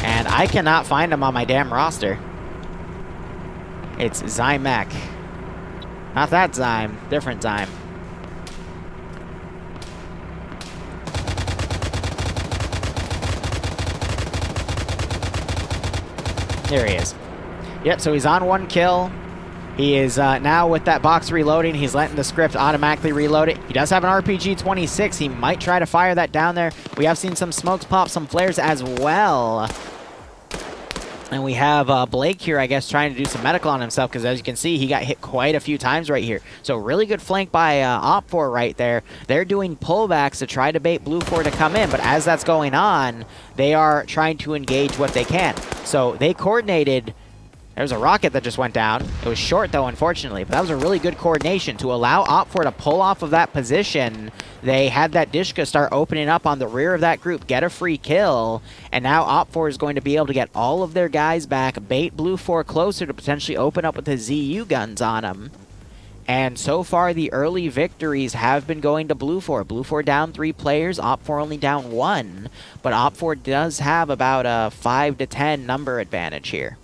And I cannot find him on my damn roster. It's Zymek. Not that Zyme, different Zyme. There he is. Yep, so he's on 1 kill. He is now with that box reloading. He's letting the script automatically reload it. He does have an RPG-26. He might try to fire that down there. We have seen some smokes pop, some flares as well. And we have Blake here, I guess, trying to do some medical on himself because, as you can see, he got hit quite a few times right here. So really good flank by OPFOR right there. They're doing pullbacks to try to bait BLUFOR to come in, but as that's going on, they are trying to engage what they can. So they coordinated. There's a rocket that just went down. It was short, though, unfortunately. But that was a really good coordination to allow OPFOR to pull off of that position. They had that Dishka start opening up on the rear of that group, get a free kill. And now OPFOR is going to be able to get all of their guys back, bait BLUFOR closer to potentially open up with the ZU guns on them. And so far, the early victories have been going to BLUFOR. BLUFOR down 3 players, OPFOR only down 1. But OPFOR does have about a 5 to 10 number advantage here.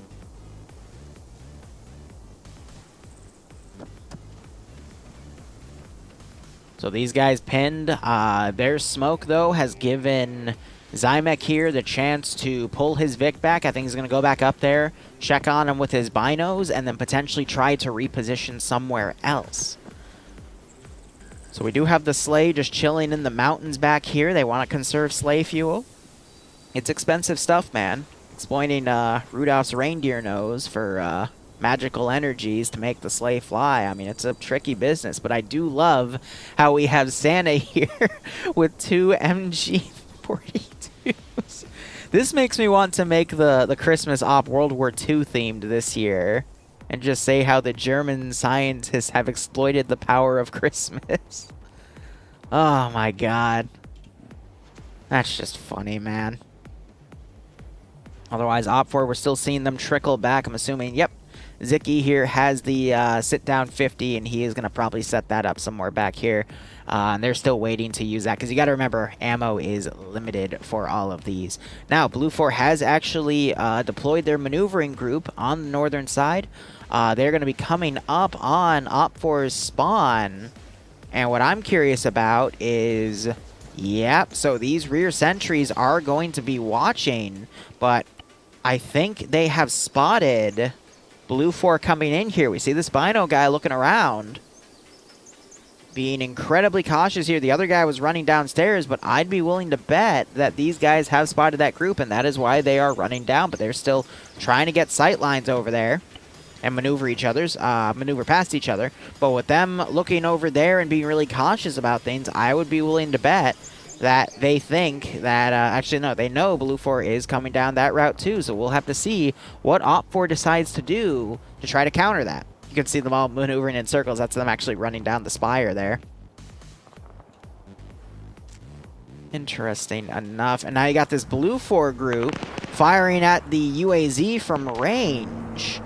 So these guys pinned. Their smoke, though, has given Zymek here the chance to pull his Vic back. I think he's going to go back up there, check on him with his binos, and then potentially try to reposition somewhere else. So we do have the sleigh just chilling in the mountains back here. They want to conserve sleigh fuel. It's expensive stuff, man. Exploiting Rudolph's reindeer nose for magical energies to make the sleigh fly. I mean, it's a tricky business, but I do love how we have Santa here with 2 MG42s. This makes me want to make the Christmas op World War II themed this year and just say how the German scientists have exploited the power of Christmas. Oh my god. That's just funny, man. Otherwise, OPFOR, we're still seeing them trickle back. I'm assuming, yep, Zicky here has the sit-down 50, and he is going to probably set that up somewhere back here. And they're still waiting to use that, because you got to remember, ammo is limited for all of these. Now, BLUFOR has actually deployed their maneuvering group on the northern side. They're going to be coming up on OPFOR's spawn. And what I'm curious about is, yep, so these rear sentries are going to be watching, but I think they have spotted BLUFOR coming in here. We see this Bino guy looking around, being incredibly cautious here. The other guy was running downstairs, but I'd be willing to bet that these guys have spotted that group, and that is why they are running down. But they're still trying to get sight lines over there and maneuver past each other. But with them looking over there and being really cautious about things, I would be willing to bet that they think that, actually no, they know BLUFOR is coming down that route too, so we'll have to see what OFCRA decides to do to try to counter that. You can see them all maneuvering in circles. That's them actually running down the spire there. Interesting enough. And now you got this BLUFOR group firing at the UAZ from range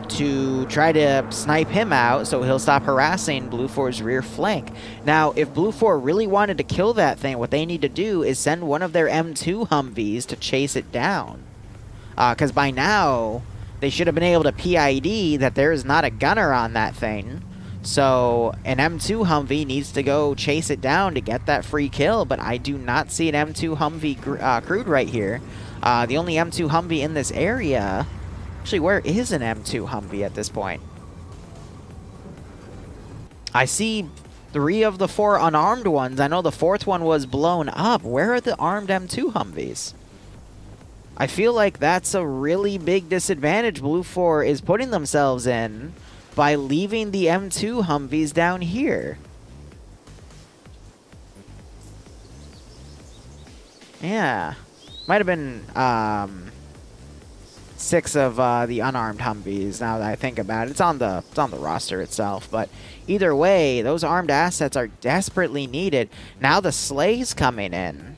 to try to snipe him out so he'll stop harassing BLUFOR's rear flank. Now, if BLUFOR really wanted to kill that thing, what they need to do is send one of their M2 Humvees to chase it down. Because by now, they should have been able to PID that there is not a gunner on that thing. So, an M2 Humvee needs to go chase it down to get that free kill, but I do not see an M2 Humvee crewed right here. The only M2 Humvee in this area... Actually, where is an M2 Humvee at this point? I see 3 of the 4 unarmed ones. I know the 4th one was blown up. Where are the armed M2 Humvees? I feel like that's a really big disadvantage BLUFOR is putting themselves in by leaving the M2 Humvees down here. Yeah. Might have been, 6 of the unarmed Humvees, now that I think about it. It's on the roster itself, but either way, those armed assets are desperately needed. Now the Slay's coming in.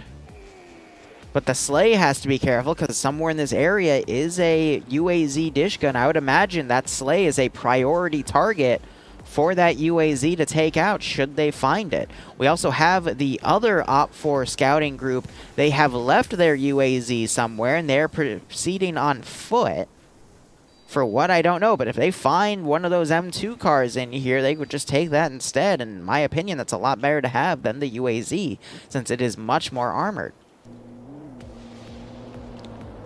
But the Slay has to be careful, because somewhere in this area is a UAZ dish gun. I would imagine that Slay is a priority target for that UAZ to take out should they find it. We also have the other OPFOR scouting group. They have left their UAZ somewhere, and they're proceeding on foot. For what, I don't know, but if they find one of those M2 cars in here, they would just take that instead. And in my opinion, that's a lot better to have than the UAZ, since it is much more armored.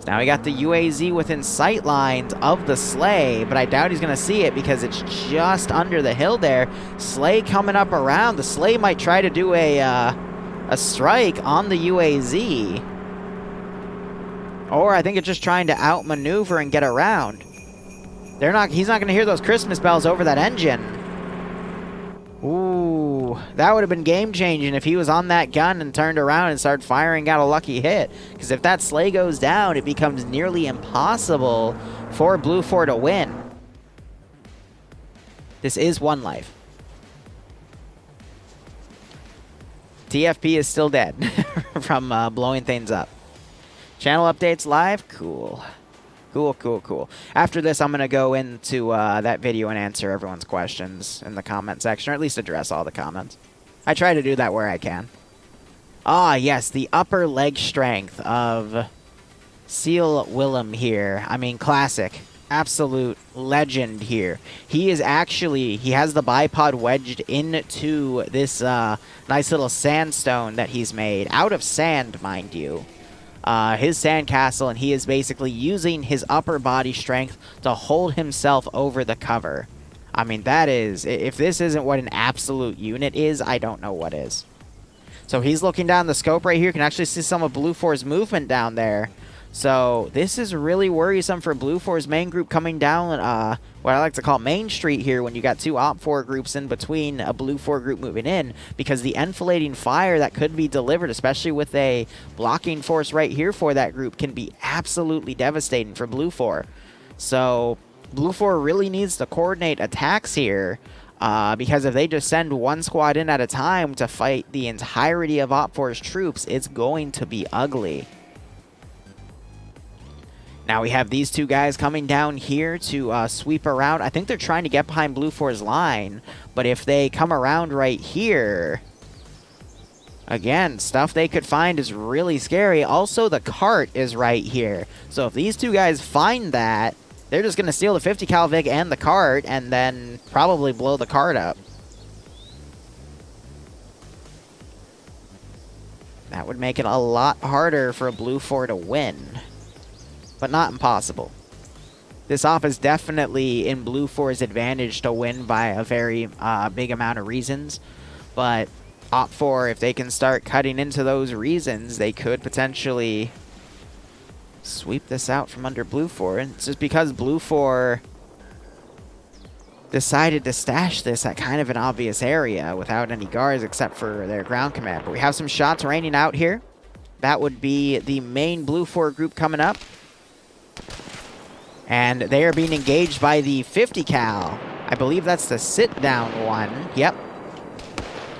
Now we got the UAZ within sight lines of the Slay, but I doubt he's going to see it because it's just under the hill there. Slay coming up around. The Slay might try to do a strike on the UAZ. Or I think it's just trying to outmaneuver and get around. He's not going to hear those Christmas bells over that engine. Ooh, that would have been game-changing if he was on that gun and turned around and started firing out a lucky hit. Because if that Slay goes down, it becomes nearly impossible for BLUFOR to win. This is one life. TFP is still dead from blowing things up. Channel updates live? Cool. Cool. After this, I'm going to go into that video and answer everyone's questions in the comment section, or at least address all the comments. I try to do that where I can. Ah, yes, the upper leg strength of Seal Willem here. I mean, classic. Absolute legend here. He is actually, he has the bipod wedged into this nice little sandstone that he's made. Out of sand, mind you. His sandcastle, and he is basically using his upper body strength to hold himself over the cover. I mean, that is, if this isn't what an absolute unit is, I don't know what is. So he's looking down the scope right here. You can actually see some of BLUFOR's movement down there. So this is really worrisome for BLUFOR's main group coming down what I like to call Main Street here when you got 2 OPFOR groups in between a BLUFOR group moving in, because the enfilading fire that could be delivered, especially with a blocking force right here for that group, can be absolutely devastating for BLUFOR. So BLUFOR really needs to coordinate attacks here, because if they just send one squad in at a time to fight the entirety of OPFOR's troops, it's going to be ugly. Now we have these 2 guys coming down here to sweep around. I think they're trying to get behind BLUFOR's line, but if they come around right here, again, stuff they could find is really scary. Also, the cart is right here. So if these 2 guys find that, they're just going to steal the 50 cal Vig and the cart and then probably blow the cart up. That would make it a lot harder for BLUFOR to win. But not impossible. this off is definitely in BLUFOR's advantage to win by a very big amount of reasons. But OFCRA, if they can start cutting into those reasons, they could potentially sweep this out from under BLUFOR. And it's just because BLUFOR decided to stash this at kind of an obvious area without any guards except for their ground command. But we have some shots raining out here. That would be the main BLUFOR group coming up. And they are being engaged by the 50 cal. I believe that's the sit-down one. Yep.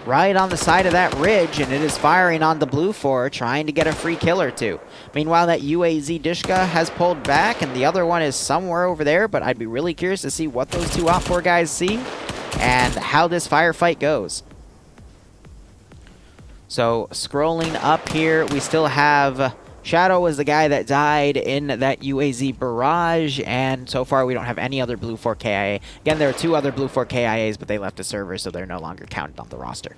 Right on the side of that ridge, and it is firing on the BLUFOR, trying to get a free kill or two. Meanwhile, that UAZ Dishka has pulled back, and the other one is somewhere over there, but I'd be really curious to see what those two OFCRA guys see and how this firefight goes. So, scrolling up here, we still have Shadow was the guy that died in that UAZ barrage, and so far we don't have any other BLUFOR KIA. Again, there are 2 other BLUFOR KIAs, but they left the server, so they're no longer counted on the roster.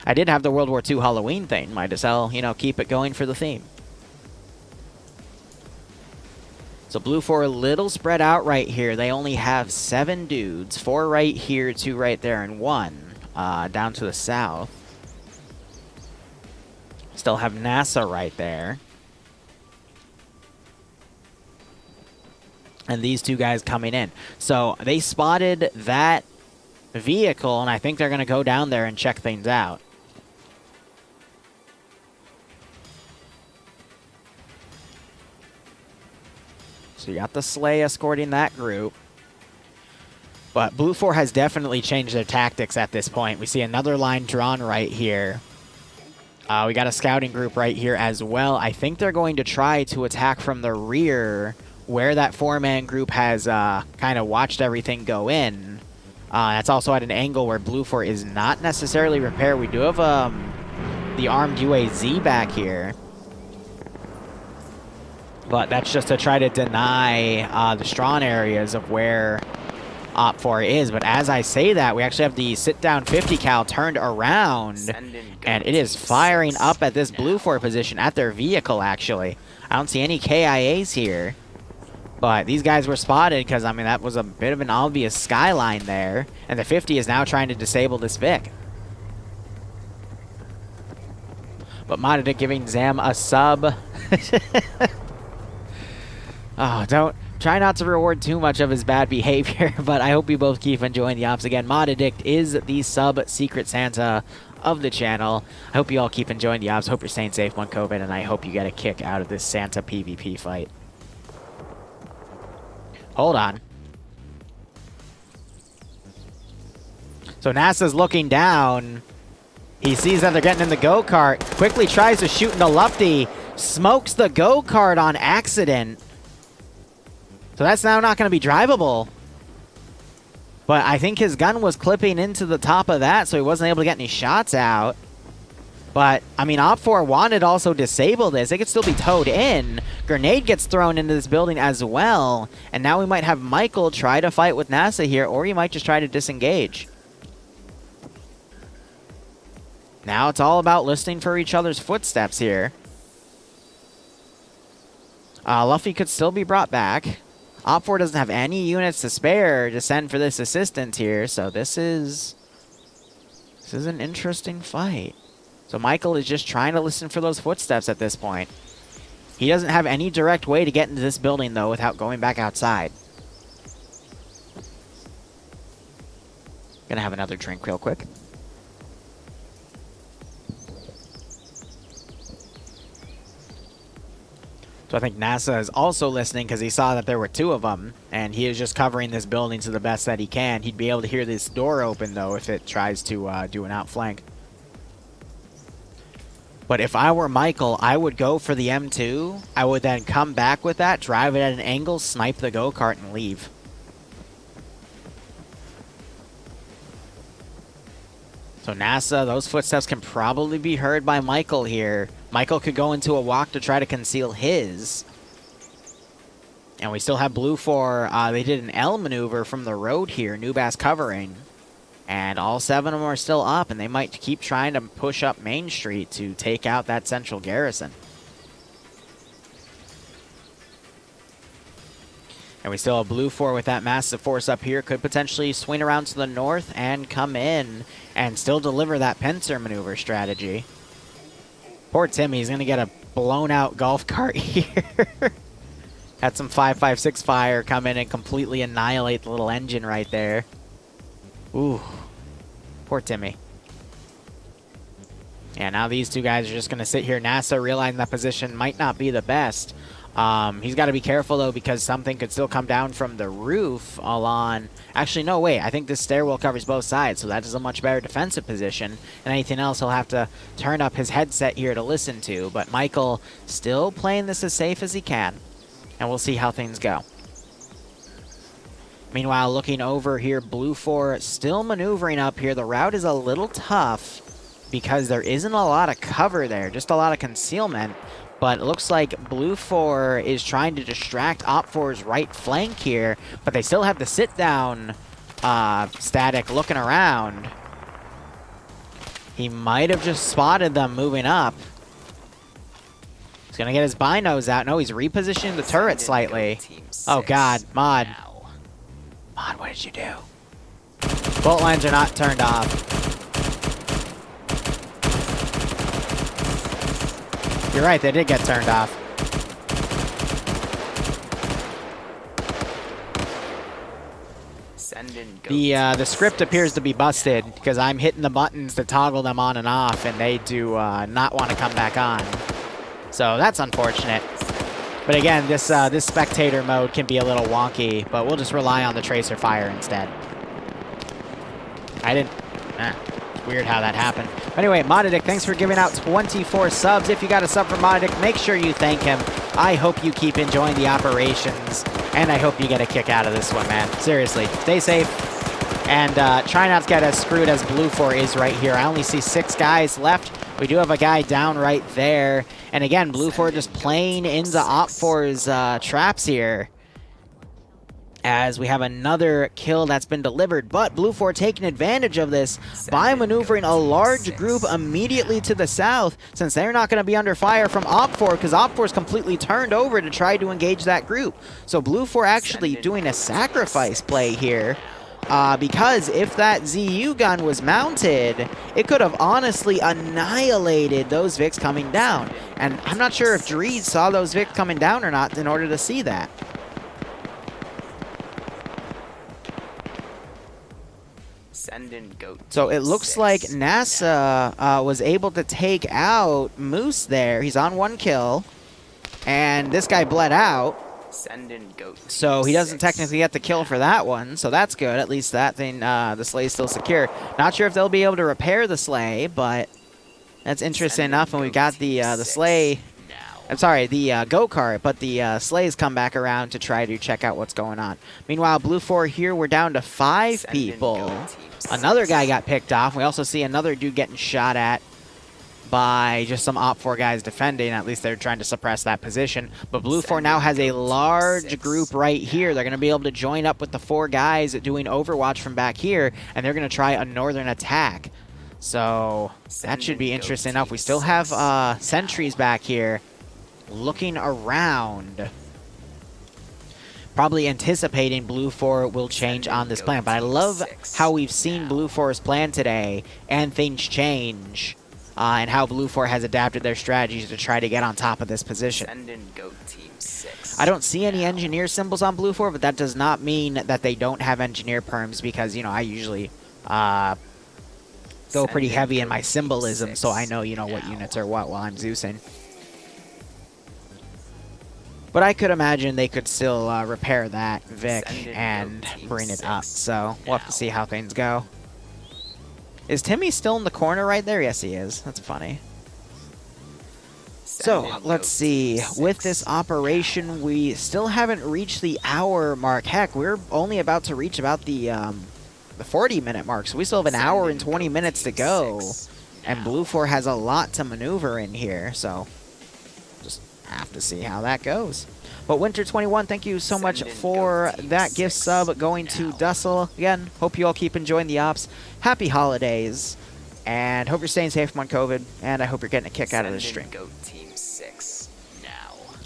I did have the World War II Halloween thing. Might as well, you know, keep it going for the theme. So BLUFOR a little spread out right here. They only have 7 dudes. 4 right here, 2 right there, and 1 down to the south. Still have NASA right there. And these 2 guys coming in. So they spotted that vehicle, and I think they're going to go down there and check things out. So you got the sleigh escorting that group. But BLUFOR has definitely changed their tactics at this point. We see another line drawn right here. We got a scouting group right here as well. I think they're going to try to attack from the rear where that 4-man group has kind of watched everything go in. That's also at an angle where BLUFOR is not necessarily prepared. We do have the armed UAZ back here. But that's just to try to deny the strong areas of where OFCRA is. But as I say that, we actually have the sit-down 50 cal turned around, and it is firing up at this BLUFOR position, at their vehicle, actually. I don't see any KIAs here, but these guys were spotted because, I mean, that was a bit of an obvious skyline there, and the 50 is now trying to disable this Vic. But Modedic giving Zam a sub. Oh, try not to reward too much of his bad behavior, but I hope you both keep enjoying the ops. Again, Modedict is the sub-secret Santa of the channel. I hope you all keep enjoying the ops. Hope you're staying safe on COVID, and I hope you get a kick out of this Santa PvP fight. Hold on. So NASA's looking down. He sees that they're getting in the go-kart. Quickly tries to shoot into Lufty. Smokes the go-kart on accident. So that's now not going to be drivable. But I think his gun was clipping into the top of that, so he wasn't able to get any shots out. But, I mean, OFCRA wanted to also disable this. It could still be towed in. Grenade gets thrown into this building as well. And now we might have Michael try to fight with NASA here, or he might just try to disengage. Now it's all about listening for each other's footsteps here. Luffy could still be brought back. OFCRA doesn't have any units to spare to send for this assistance here, so this is an interesting fight. So Michael is just trying to listen for those footsteps at this point. He doesn't have any direct way to get into this building, though, without going back outside. Gonna have another drink real quick. So I think NASA is also listening because he saw that there were 2 of them, and he is just covering this building to the best that he can. He'd be able to hear this door open, though, if it tries to do an outflank. But if I were Michael, I would go for the M2. I would then come back with that, drive it at an angle, snipe the go-kart, and leave. So NASA, those footsteps can probably be heard by Michael here. Michael could go into a walk to try to conceal his. And we still have BLUFOR. They did an L maneuver from the road here, Nubass covering. And all 7 of them are still up, and they might keep trying to push up Main Street to take out that central garrison. And we still have BLUFOR with that massive force up here. Could potentially swing around to the north and come in and still deliver that pincer maneuver strategy. Poor Timmy, he's going to get a blown out golf cart here. Had some 5.56 fire come in and completely annihilate the little engine right there. Ooh. Poor Timmy. Yeah, now these two guys are just going to sit here. NASA realizing that position might not be the best. He's got to be careful, though, because something could still come down from the roof along... Actually, no, wait. I think this stairwell covers both sides, so that is a much better defensive position. And anything else, he'll have to turn up his headset here to listen to. But Michael still playing this as safe as he can. And we'll see how things go. Meanwhile, looking over here, BLUFOR still maneuvering up here. The route is a little tough because there isn't a lot of cover there, just a lot of concealment. But it looks like BLUFOR is trying to distract OFCRA's right flank here, but they still have the sit-down static looking around. He might have just spotted them moving up. He's going to get his binos out. No, he's repositioning the turret slightly. Oh, God. Mod. Mod, what did you do? Bolt lines are not turned off. You're right, they did get turned off. The script appears to be busted because I'm hitting the buttons to toggle them on and off, and they do not want to come back on. So that's unfortunate. But again, this spectator mode can be a little wonky, but we'll just rely on the tracer fire instead. I didn't... Weird how that happened. Anyway, Modedic, thanks for giving out 24 subs. If you got a sub from Modedic, make sure you thank him. I hope you keep enjoying the operations, and I hope you get a kick out of this one, man. Seriously, stay safe, and try not to get as screwed as BLUFOR is right here. I only see 6 guys left. We do have a guy down right there. And again, BLUFOR just playing into OFCRA's traps here, as we have another kill that's been delivered. But BLUFOR taking advantage of this by maneuvering a large group immediately to the south, since they're not going to be under fire from OFCRA, because OFCRA's completely turned over to try to engage that group. So BLUFOR actually doing a sacrifice play here, because if that ZU gun was mounted, it could have honestly annihilated those Vics coming down. And I'm not sure if Dreed saw those Vics coming down or not in order to see that. So it looks like NASA was able to take out Moose there. He's on 1 kill, and this guy bled out. So he doesn't technically get the kill for that one, so that's good. At least that thing, the sleigh is still secure. Not sure if they'll be able to repair the sleigh, but that's interesting enough. And we got the sleigh. I'm sorry, the go-kart, but the sleighs come back around to try to check out what's going on. Meanwhile, BLUFOR here, we're down to 5 people. Another guy got picked off. We also see another dude getting shot at by just some OFCRA guys defending. At least they're trying to suppress that position. But BLUFOR now has a large group right here. They're going to be able to join up with the 4 guys doing Overwatch from back here, and they're going to try a northern attack. So that should be interesting enough. We still have sentries back here looking around, probably anticipating BLUFOR will change on this plan. But I love how we've seen BLUFOR's plan today, and things change, and how BLUFOR has adapted their strategies to try to get on top of this position. I don't see any engineer symbols on BLUFOR, but that does not mean that they don't have engineer perms, because, you know, I usually go pretty heavy in my symbolism, so I know, you know, what units are what while I'm Zeusing. But I could imagine they could still repair that Vic and bring it up. So we'll have to see how things go. Is Timmy still in the corner right there? Yes, he is. That's funny. So let's see. With this operation, we still haven't reached the hour mark. Heck, we're only about to reach about the 40-minute mark. So we still have an hour and 20 minutes to go. And BLUFOR has a lot to maneuver in here. So have to see how that goes. But Winter21, thank you so much for that gift sub going to Dussel. Again, hope you all keep enjoying the ops. Happy holidays, and hope you're staying safe from COVID, and I hope you're getting a kick out of this stream.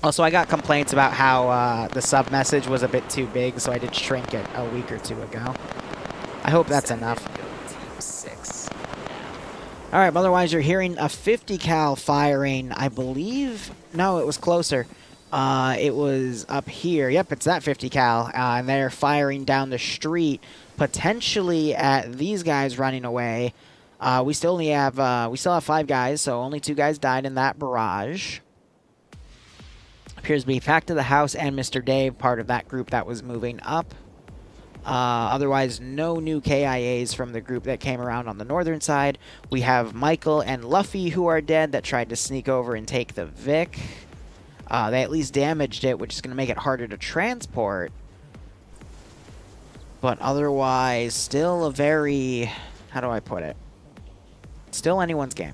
Also, I got complaints about how the sub message was a bit too big, so I did shrink it a week or two ago. I hope that's enough. All right, otherwise you're hearing a 50 cal firing, I believe. No, it was closer. It was up here. Yep, it's that 50 cal, and they're firing down the street, potentially at these guys running away. We still have 5 guys, so only 2 guys died in that barrage. Appears to be back to the house and Mr. Dave, part of that group that was moving up. Otherwise, no new KIAs from the group that came around on the northern side. We have Michael and Luffy who are dead that tried to sneak over and take the Vic. They at least damaged it, which is going to make it harder to transport. But otherwise, still a very... how do I put it? Still anyone's game.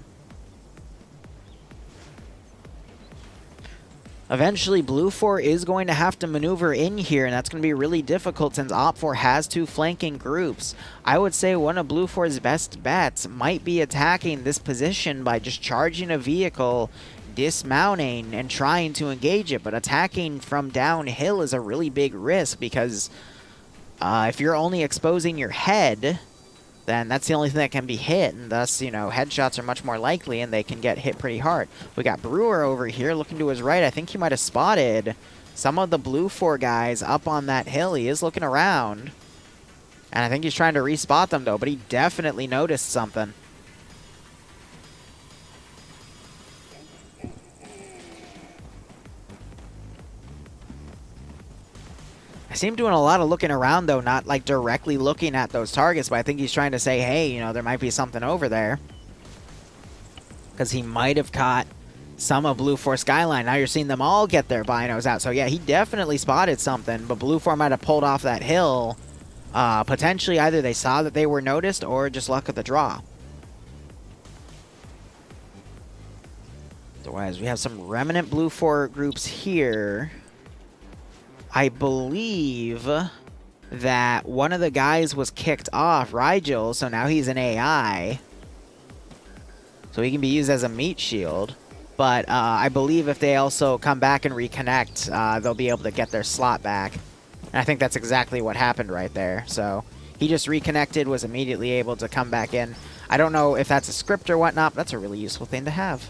Eventually, BLUFOR is going to have to maneuver in here, and that's going to be really difficult since OPFOR has 2 flanking groups. I would say one of BLUFOR's best bets might be attacking this position by just charging a vehicle, dismounting, and trying to engage it. But attacking from downhill is a really big risk because if you're only exposing your head, then that's the only thing that can be hit, and thus, you know, headshots are much more likely, and they can get hit pretty hard. We got Brewer over here looking to his right. I think he might have spotted some of the BLUFOR guys up on that hill. He is looking around, and I think he's trying to respot them, though, but he definitely noticed something. I see him doing a lot of looking around, though, not like directly looking at those targets, but I think he's trying to say, hey, you know, there might be something over there. Because he might have caught some of BLUFOR Skyline. Now you're seeing them all get their binos out. So, yeah, he definitely spotted something, but BLUFOR might have pulled off that hill. Potentially either they saw that they were noticed or just luck of the draw. Otherwise, we have some remnant BLUFOR groups here. I believe that one of the guys was kicked off, Rigel, so now he's an AI. So he can be used as a meat shield. But I believe if they also come back and reconnect, they'll be able to get their slot back. And I think that's exactly what happened right there. So he just reconnected, was immediately able to come back in. I don't know if that's a script or whatnot, but that's a really useful thing to have.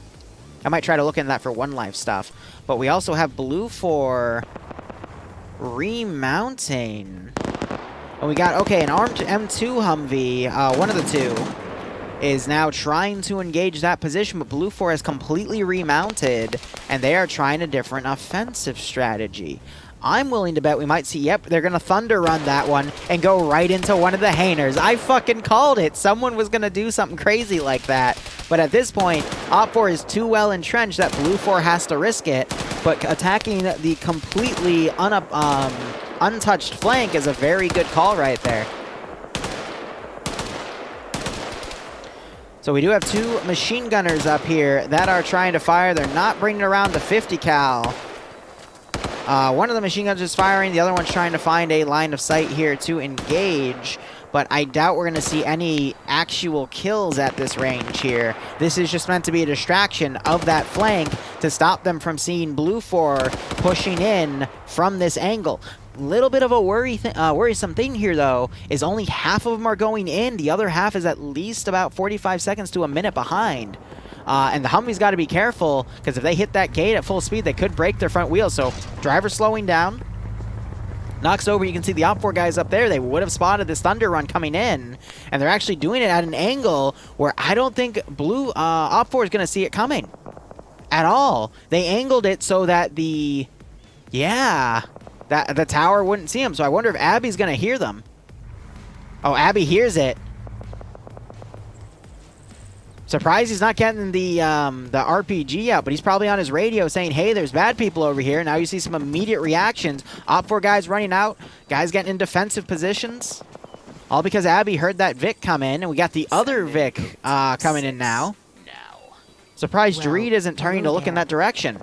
I might try to look into that for One Life stuff. But we also have BLUFOR remounting. And we got, okay, an armed M2 Humvee, one of the two, is now trying to engage that position, but BLUFOR has completely remounted, and they are trying a different offensive strategy. I'm willing to bet we might see, yep, they're going to thunder run that one and go right into one of the hangars. I fucking called it. Someone was going to do something crazy like that. But at this point, OPFOR is too well entrenched that BLUFOR has to risk it. But attacking the completely untouched flank is a very good call right there. So we do have 2 machine gunners up here that are trying to fire. They're not bringing around the 50 cal. One of the machine guns is firing. The other one's trying to find a line of sight here to engage. But I doubt we're going to see any actual kills at this range here. This is just meant to be a distraction of that flank to stop them from seeing BLUFOR pushing in from this angle. Little bit of a worrisome thing here, though, is only half of them are going in. The other half is at least about 45 seconds to a minute behind. And the Humvee's got to be careful, because if they hit that gate at full speed, they could break their front wheel. So driver slowing down. Knocks over, you can see the OPFOR guys up there. They would have spotted this thunder run coming in, and they're actually doing it at an angle where I don't think OPFOR is going to see it coming at all. They angled it so that the tower wouldn't see them. So I wonder if Abby's going to hear them. Oh, Abby hears it. Surprised he's not getting the RPG out, but he's probably on his radio saying, hey, there's bad people over here. Now you see some immediate reactions. OPFOR guys running out. Guys getting in defensive positions. All because Abby heard that Vic come in, and we got the other Vic coming in now. Surprised Dreed isn't turning to look in that direction.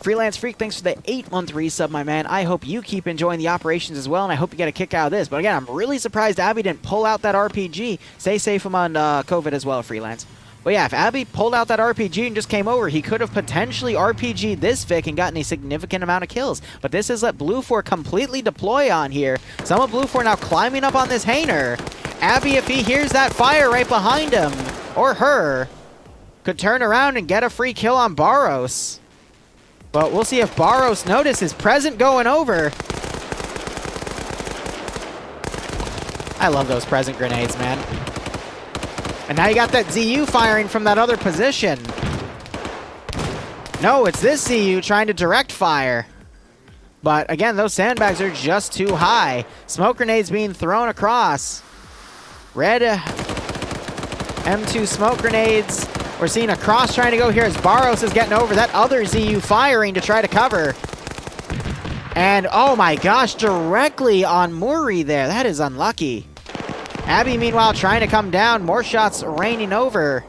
Freelance Freak, thanks for the 8-month resub, my man. I hope you keep enjoying the operations as well, and I hope you get a kick out of this. But again, I'm really surprised Abby didn't pull out that RPG. Stay safe among COVID as well, Freelance. But yeah, if Abby pulled out that RPG and just came over, he could have potentially RPG'd this Vic and gotten a significant amount of kills. But this has let BLUFOR completely deploy on here. Some of BLUFOR now climbing up on this Hainer. Abby, if he hears that fire right behind him, or her, could turn around and get a free kill on Barros. But we'll see if Barros notices. Present going over. I love those present grenades, man. And now you got that ZU firing from that other position. No, it's this ZU trying to direct fire. But again, those sandbags are just too high. Smoke grenades being thrown across. Red M2 smoke grenades. We're seeing a cross trying to go here as Barros is getting over that other ZU firing to try to cover. And oh my gosh, directly on Muri there. That is unlucky. Abby, meanwhile, trying to come down. More shots raining over.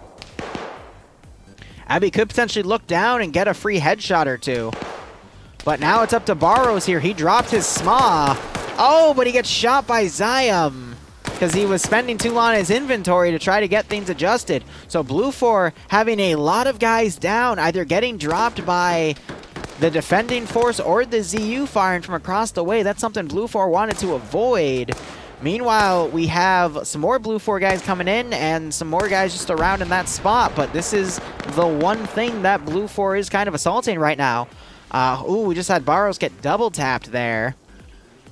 Abby could potentially look down and get a free headshot or two. But now it's up to Barros here. He dropped his SMA. Oh, but he gets shot by Zyam because he was spending too long in his inventory to try to get things adjusted. So BLUFOR having a lot of guys down, either getting dropped by the defending force or the ZU firing from across the way. That's something BLUFOR wanted to avoid. Meanwhile, we have some more BLUFOR guys coming in and some more guys just around in that spot. But this is the one thing that BLUFOR is kind of assaulting right now. Ooh, we just had Barros get double tapped there.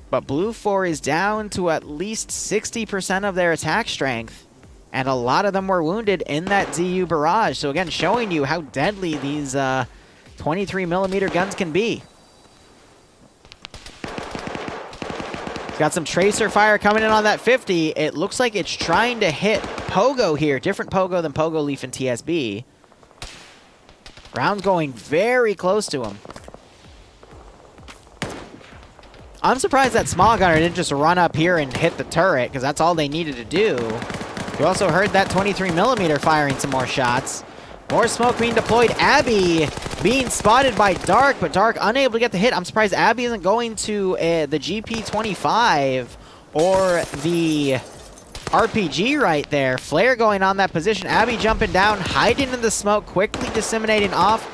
But BLUFOR is down to at least 60% of their attack strength. And a lot of them were wounded in that ZU barrage. So again, showing you how deadly these 23mm guns can be. Got some tracer fire coming in on that 50. It looks like it's trying to hit Pogo here. Different Pogo than Pogo Leaf and TSB. Round's going very close to him. I'm surprised that small gunner didn't just run up here and hit the turret, because that's all they needed to do. You also heard that 23mm firing some more shots. More smoke being deployed. Abby being spotted by Dark, but Dark unable to get the hit. I'm surprised Abby isn't going to the GP25 or the RPG right there. Flare going on that position. Abby jumping down, hiding in the smoke, quickly disseminating off.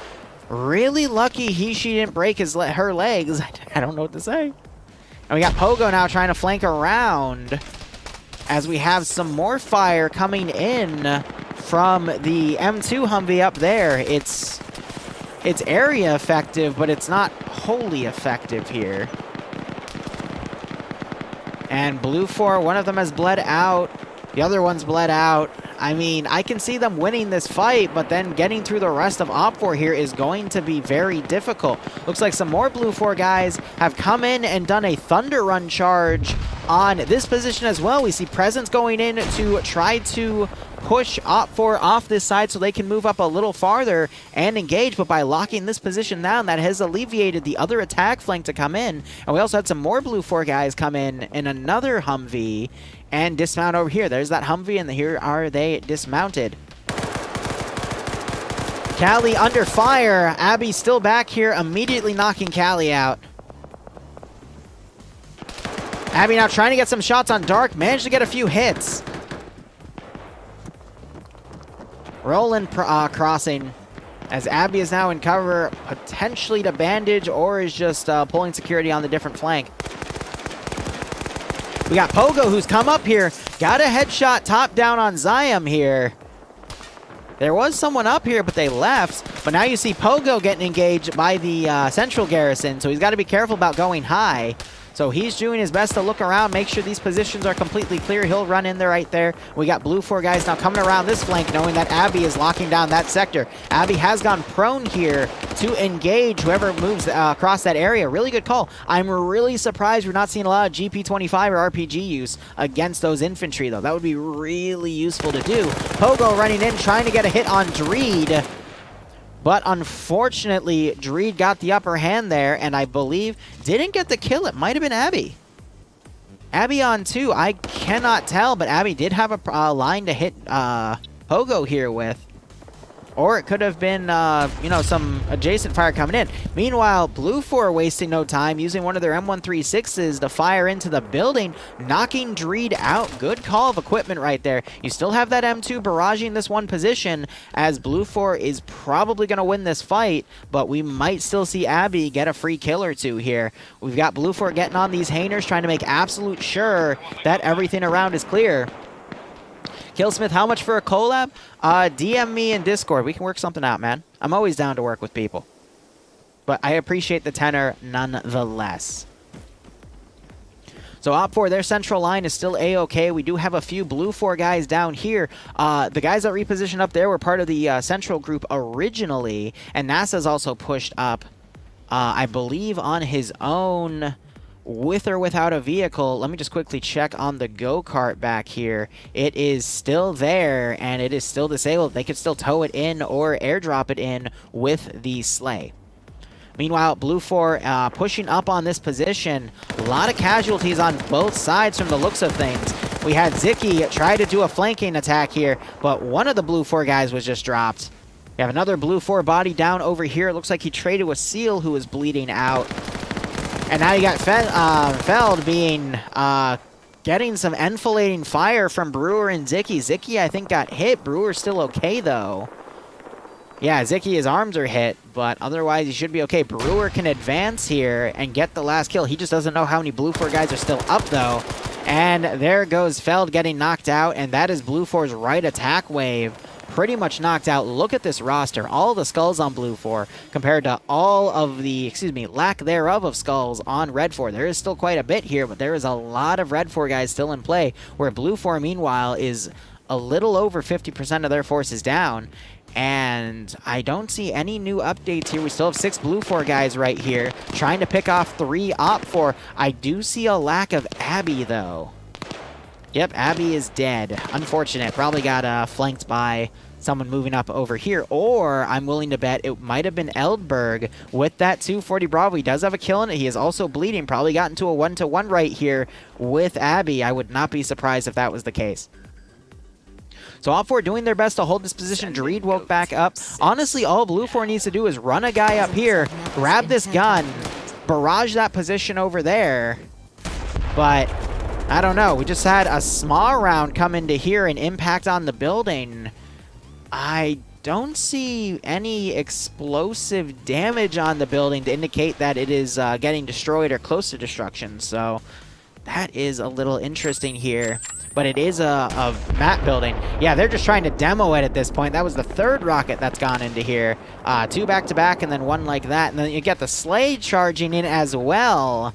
Really lucky she didn't break her legs. I don't know what to say. And we got Pogo now trying to flank around as we have some more fire coming in from the M2 Humvee up there. It's area effective, but it's not wholly effective here. And BLUFOR, one of them has bled out. The other one's bled out. I mean, I can see them winning this fight, but then getting through the rest of OPFOR here is going to be very difficult. Looks like some more BLUFOR guys have come in and done a Thunder Run charge on this position as well. We see Presence going in to try to push OPFOR off this side so they can move up a little farther and engage, but by locking this position down, that has alleviated the other attack flank to come in. And we also had some more BLUFOR guys come in another Humvee and dismount over here. There's that Humvee, and here are they dismounted. Callie under fire. Abby still back here, immediately knocking Callie out. Abby now trying to get some shots on Dark, managed to get a few hits. Roland crossing as Abby is now in cover, potentially to bandage, or is just pulling security on the different flank. We got Pogo who's come up here, got a headshot top down on Zyam here. There was someone up here, but they left. But now you see Pogo getting engaged by the Central Garrison, so he's got to be careful about going high. So he's doing his best to look around, make sure these positions are completely clear. He'll run in there right there. We got BLUFOR guys now coming around this flank, knowing that Abby is locking down that sector. Abby has gone prone here to engage whoever moves across that area. Really good call. I'm really surprised we're not seeing a lot of GP25 or RPG use against those infantry, though. That would be really useful to do. Pogo running in, trying to get a hit on Dreed. But unfortunately, Dreed got the upper hand there, and I believe didn't get the kill. It might have been Abby. Abby on 2. I cannot tell, but Abby did have a line to hit Pogo here with. Or it could have been, you know, some adjacent fire coming in. Meanwhile, BLUFOR wasting no time, using one of their M136s to fire into the building, knocking Dreed out. Good call of equipment right there. You still have that M2 barraging this one position, as BLUFOR is probably going to win this fight, but we might still see Abby get a free kill or two here. We've got BLUFOR getting on these hangers, trying to make absolute sure that everything around is clear. Killsmith, how much for a collab? DM me in Discord. We can work something out, man. I'm always down to work with people. But I appreciate the tenor nonetheless. So OPFOR, their central line is still A-OK. We do have a few BLUFOR guys down here. The guys that repositioned up there were part of the central group originally. And NASA's also pushed up, I believe, on his own, with or without a vehicle. Let me just quickly check on the go-kart back here. It is still there, and it is still disabled. They could still tow it in or airdrop it in with the sleigh. Meanwhile, BLUFOR pushing up on this position. A lot of casualties on both sides from the looks of things. We had Ziki try to do a flanking attack here, but one of the BLUFOR guys was just dropped. We have another BLUFOR body down over here. It looks like he traded with Seal, who was bleeding out. And now you got Feld being, getting some enfilading fire from Brewer and Ziki. Ziki, I think, got hit. Brewer's still okay, though. Yeah, Ziki, his arms are hit, but otherwise he should be okay. Brewer can advance here and get the last kill. He just doesn't know how many BLUFOR guys are still up, though. And there goes Feld getting knocked out, and that is BLUFOR's right attack wave. Pretty much knocked out. Look at this roster. All the skulls on BLUFOR compared to all of the, lack thereof of skulls on Red4. There is still quite a bit here, but there is a lot of Red4 guys still in play, where BLUFOR, meanwhile, is a little over 50% of their forces down. And I don't see any new updates here. We still have 6 BLUFOR guys right here, trying to pick off 3 OPFOR. I do see a lack of Abby, though. Yep, Abby is dead. Unfortunate. Probably got flanked by someone moving up over here. Or I'm willing to bet it might have been Eldberg with that 240 Bravo. He does have a kill in it. He is also bleeding. Probably got into a 1-to-1 right here with Abby. I would not be surprised if that was the case. So OPFOR doing their best to hold this position. Dreed woke back up. Honestly, all BLUFOR needs to do is run a guy up here, grab this gun, barrage that position over there. But I don't know. We just had a small round come into here and impact on the building. I don't see any explosive damage on the building to indicate that it is getting destroyed or close to destruction. So that is a little interesting here. But it is a map building. Yeah, they're just trying to demo it at this point. That was the 3rd rocket that's gone into here. 2 back-to-back and then 1 like that. And then you get the sleigh charging in as well.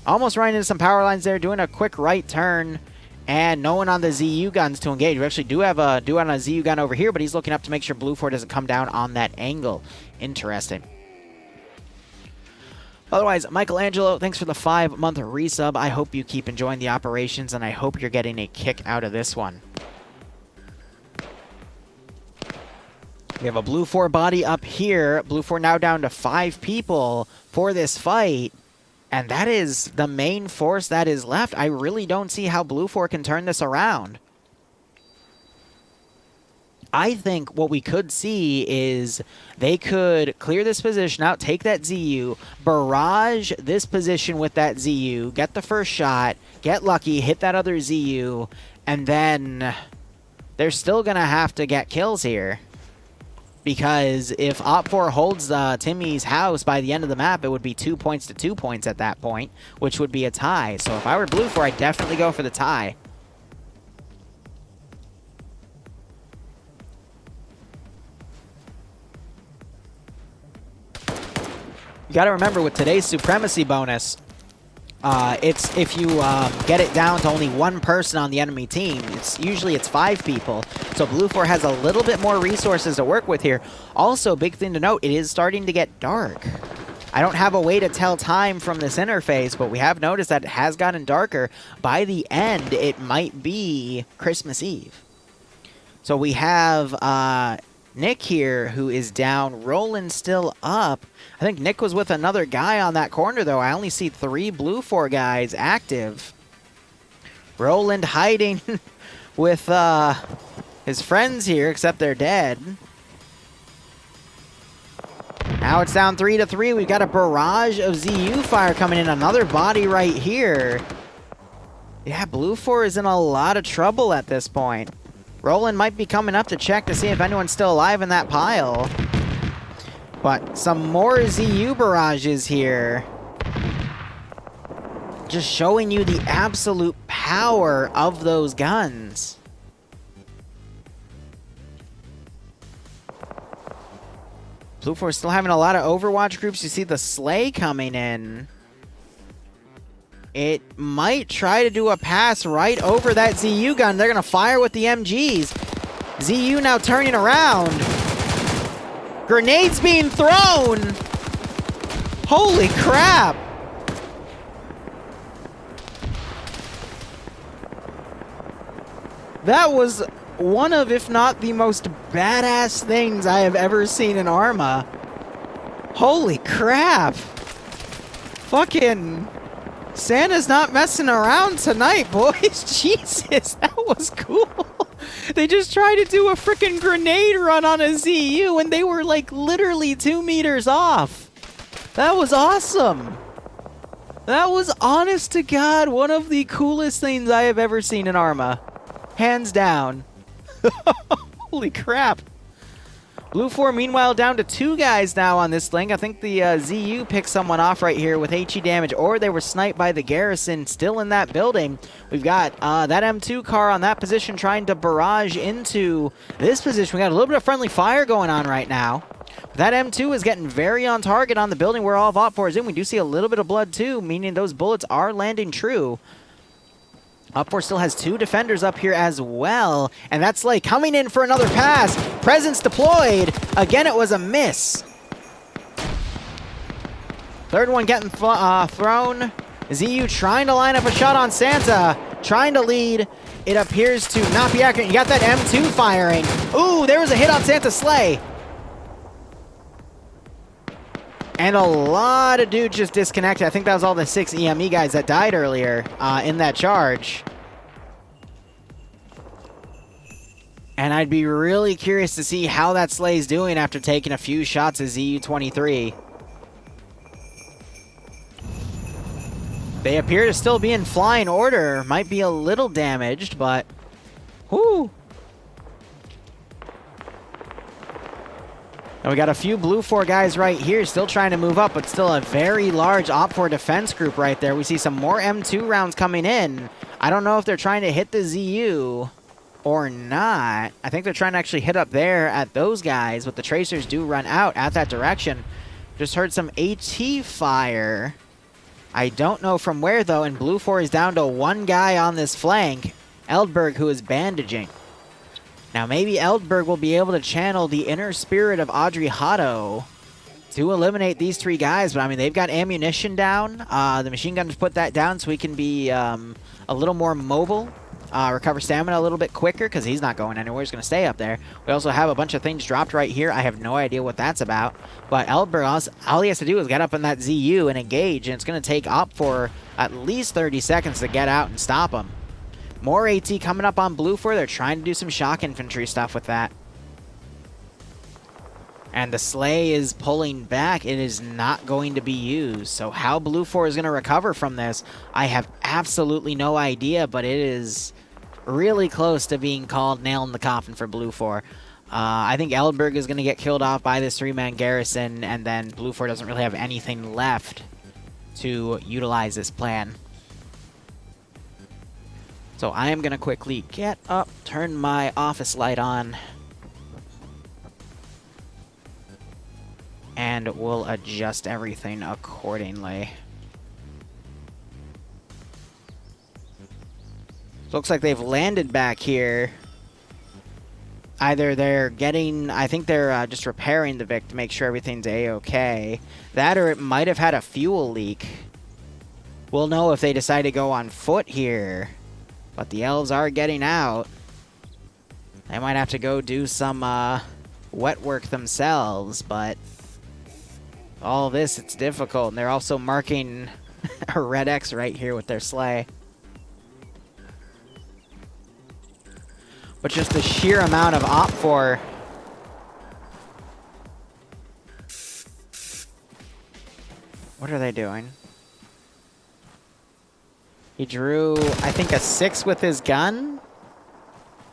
Almost running into some power lines there, doing a quick right turn. And no one on the ZU guns to engage. We actually do have a on a ZU gun over here, but he's looking up to make sure BLUFOR doesn't come down on that angle. Interesting. Otherwise, Michelangelo, thanks for the 5-month resub. I hope you keep enjoying the operations, and I hope you're getting a kick out of this one. We have a BLUFOR body up here. BLUFOR now down to 5 people for this fight. And that is the main force that is left. I really don't see how BLUFOR can turn this around. I think what we could see is they could clear this position out, take that ZU, barrage this position with that ZU, get the first shot, get lucky, hit that other ZU, and then they're still going to have to get kills here. Because if OPFOR holds Timmy's house by the end of the map, it would be 2 points to 2 points at that point, which would be a tie. So if I were BLUFOR, I'd definitely go for the tie. You got to remember, with today's supremacy bonus, it's if you get it down to only 1 person on the enemy team, usually it's 5 people. So BLUFOR has a little bit more resources to work with here. Also, big thing to note, it is starting to get dark. I don't have a way to tell time from this interface, but we have noticed that it has gotten darker. By the end, it might be Christmas Eve. So we have Nick here, who is down. Roland still up. I think Nick was with another guy on that corner, though. I only see 3 BLUFOR guys active. Roland hiding with his friends here, except they're dead. Now it's down 3-3. We've got a barrage of ZU fire coming in. Another body right here. Yeah, BLUFOR is in a lot of trouble at this point. Roland might be coming up to check to see if anyone's still alive in that pile. But some more ZU barrages here. Just showing you the absolute power of those guns. BLUFOR still having a lot of Overwatch groups. You see the sleigh coming in. It might try to do a pass right over that ZU gun. They're going to fire with the MGs. ZU now turning around. Grenades being thrown. Holy crap. That was one of, if not the most badass things I have ever seen in Arma. Holy crap. Fucking Santa's not messing around tonight, boys. Jesus, that was cool. They just tried to do a freaking grenade run on a ZU and they were like literally 2 meters off. That was awesome. That was, honest to God, one of the coolest things I have ever seen in Arma. Hands down. Holy crap. BLUFOR, meanwhile, down to 2 guys now on this link. I think the ZU picked someone off right here with HE damage, or they were sniped by the garrison still in that building. We've got that M2 car on that position trying to barrage into this position. We got a little bit of friendly fire going on right now. That M2 is getting very on target on the building where all of OFCRA is in. We do see a little bit of blood too, meaning those bullets are landing true. OFCRA still has 2 defenders up here as well, and that's like coming in for another pass. Presence deployed. Again, it was a miss. Third one getting thrown. ZU trying to line up a shot on Santa, trying to lead. It appears to not be accurate. You got that M2 firing. Ooh, there was a hit on Santa's sleigh. And a lot of dudes just disconnected. I think that was all the 6 EME guys that died earlier in that charge. And I'd be really curious to see how that sleigh's doing after taking a few shots at ZU-23. They appear to still be in flying order. Might be a little damaged, but... whoo! And we got a few BLUFOR guys right here still trying to move up, but still a very large OFCRA defense group right there. We see some more M2 rounds coming in. I don't know if they're trying to hit the ZU or not. I think they're trying to actually hit up there at those guys, but the tracers do run out at that direction. Just heard some AT fire. I don't know from where, though, and BLUFOR is down to 1 guy on this flank, Eldberg, who is bandaging. Now, maybe Eldberg will be able to channel the inner spirit of Audrey Hotto to eliminate these 3 guys. But, I mean, they've got ammunition down. The machine gunners put that down so he can be a little more mobile, recover stamina a little bit quicker because he's not going anywhere. He's going to stay up there. We also have a bunch of things dropped right here. I have no idea what that's about. But Eldberg, all he has to do is get up in that ZU and engage, and it's going to take OFCRA at least 30 seconds to get out and stop him. More AT coming up on BLUFOR. They're trying to do some shock infantry stuff with that. And the sleigh is pulling back. It is not going to be used. So how BLUFOR is going to recover from this, I have absolutely no idea, but it is really close to being called nail in the coffin for BLUFOR. I think Eldberg is going to get killed off by this 3-man garrison, and then BLUFOR doesn't really have anything left to utilize this plan. So I am going to quickly get up, turn my office light on, and we'll adjust everything accordingly. Looks like they've landed back here. Either they're getting, I think they're just repairing the Vic to make sure everything's A-okay. That, or it might have had a fuel leak. We'll know if they decide to go on foot here. But the elves are getting out. They might have to go do some wet work themselves, but all this, it's difficult. And they're also marking a red X right here with their sleigh. But just the sheer amount of OFCRA What are they doing? He drew, I think, a 6 with his gun?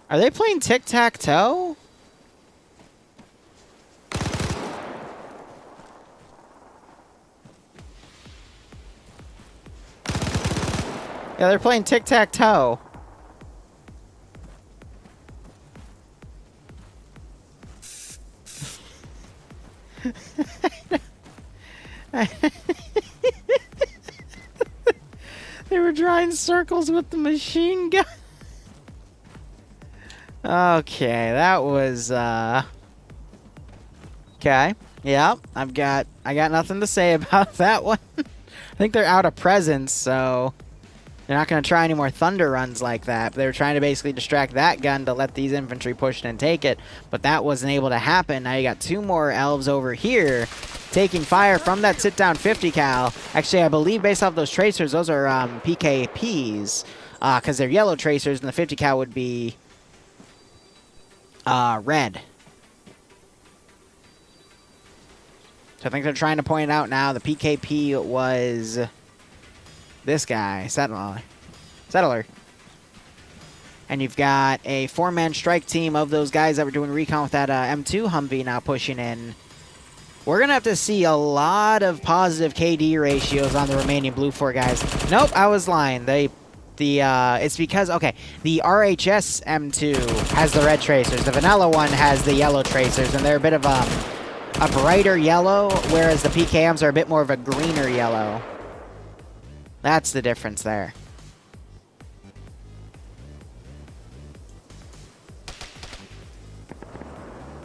Are they playing tic-tac-toe? Yeah, they're playing tic-tac-toe. They were drawing circles with the machine gun. Okay, that was okay. Yeah, I got nothing to say about that one. I think they're out of presents, so they're not going to try any more thunder runs like that. They were trying to basically distract that gun to let these infantry push in and take it, but that wasn't able to happen. Now you got 2 more elves over here taking fire from that sit-down 50 cal. Actually, I believe based off those tracers, those are PKPs, because they're yellow tracers, and the 50 cal would be red. So I think they're trying to point out now the PKP was this guy, Settler. And you've got a 4-man strike team of those guys that were doing recon with that M2 Humvee now pushing in. We're going to have to see a lot of positive KD ratios on the remaining BLUFOR guys. Nope, I was lying. It's because, okay, the RHS M2 has the red tracers. The vanilla one has the yellow tracers, and they're a bit of a brighter yellow, whereas the PKMs are a bit more of a greener yellow. That's the difference there.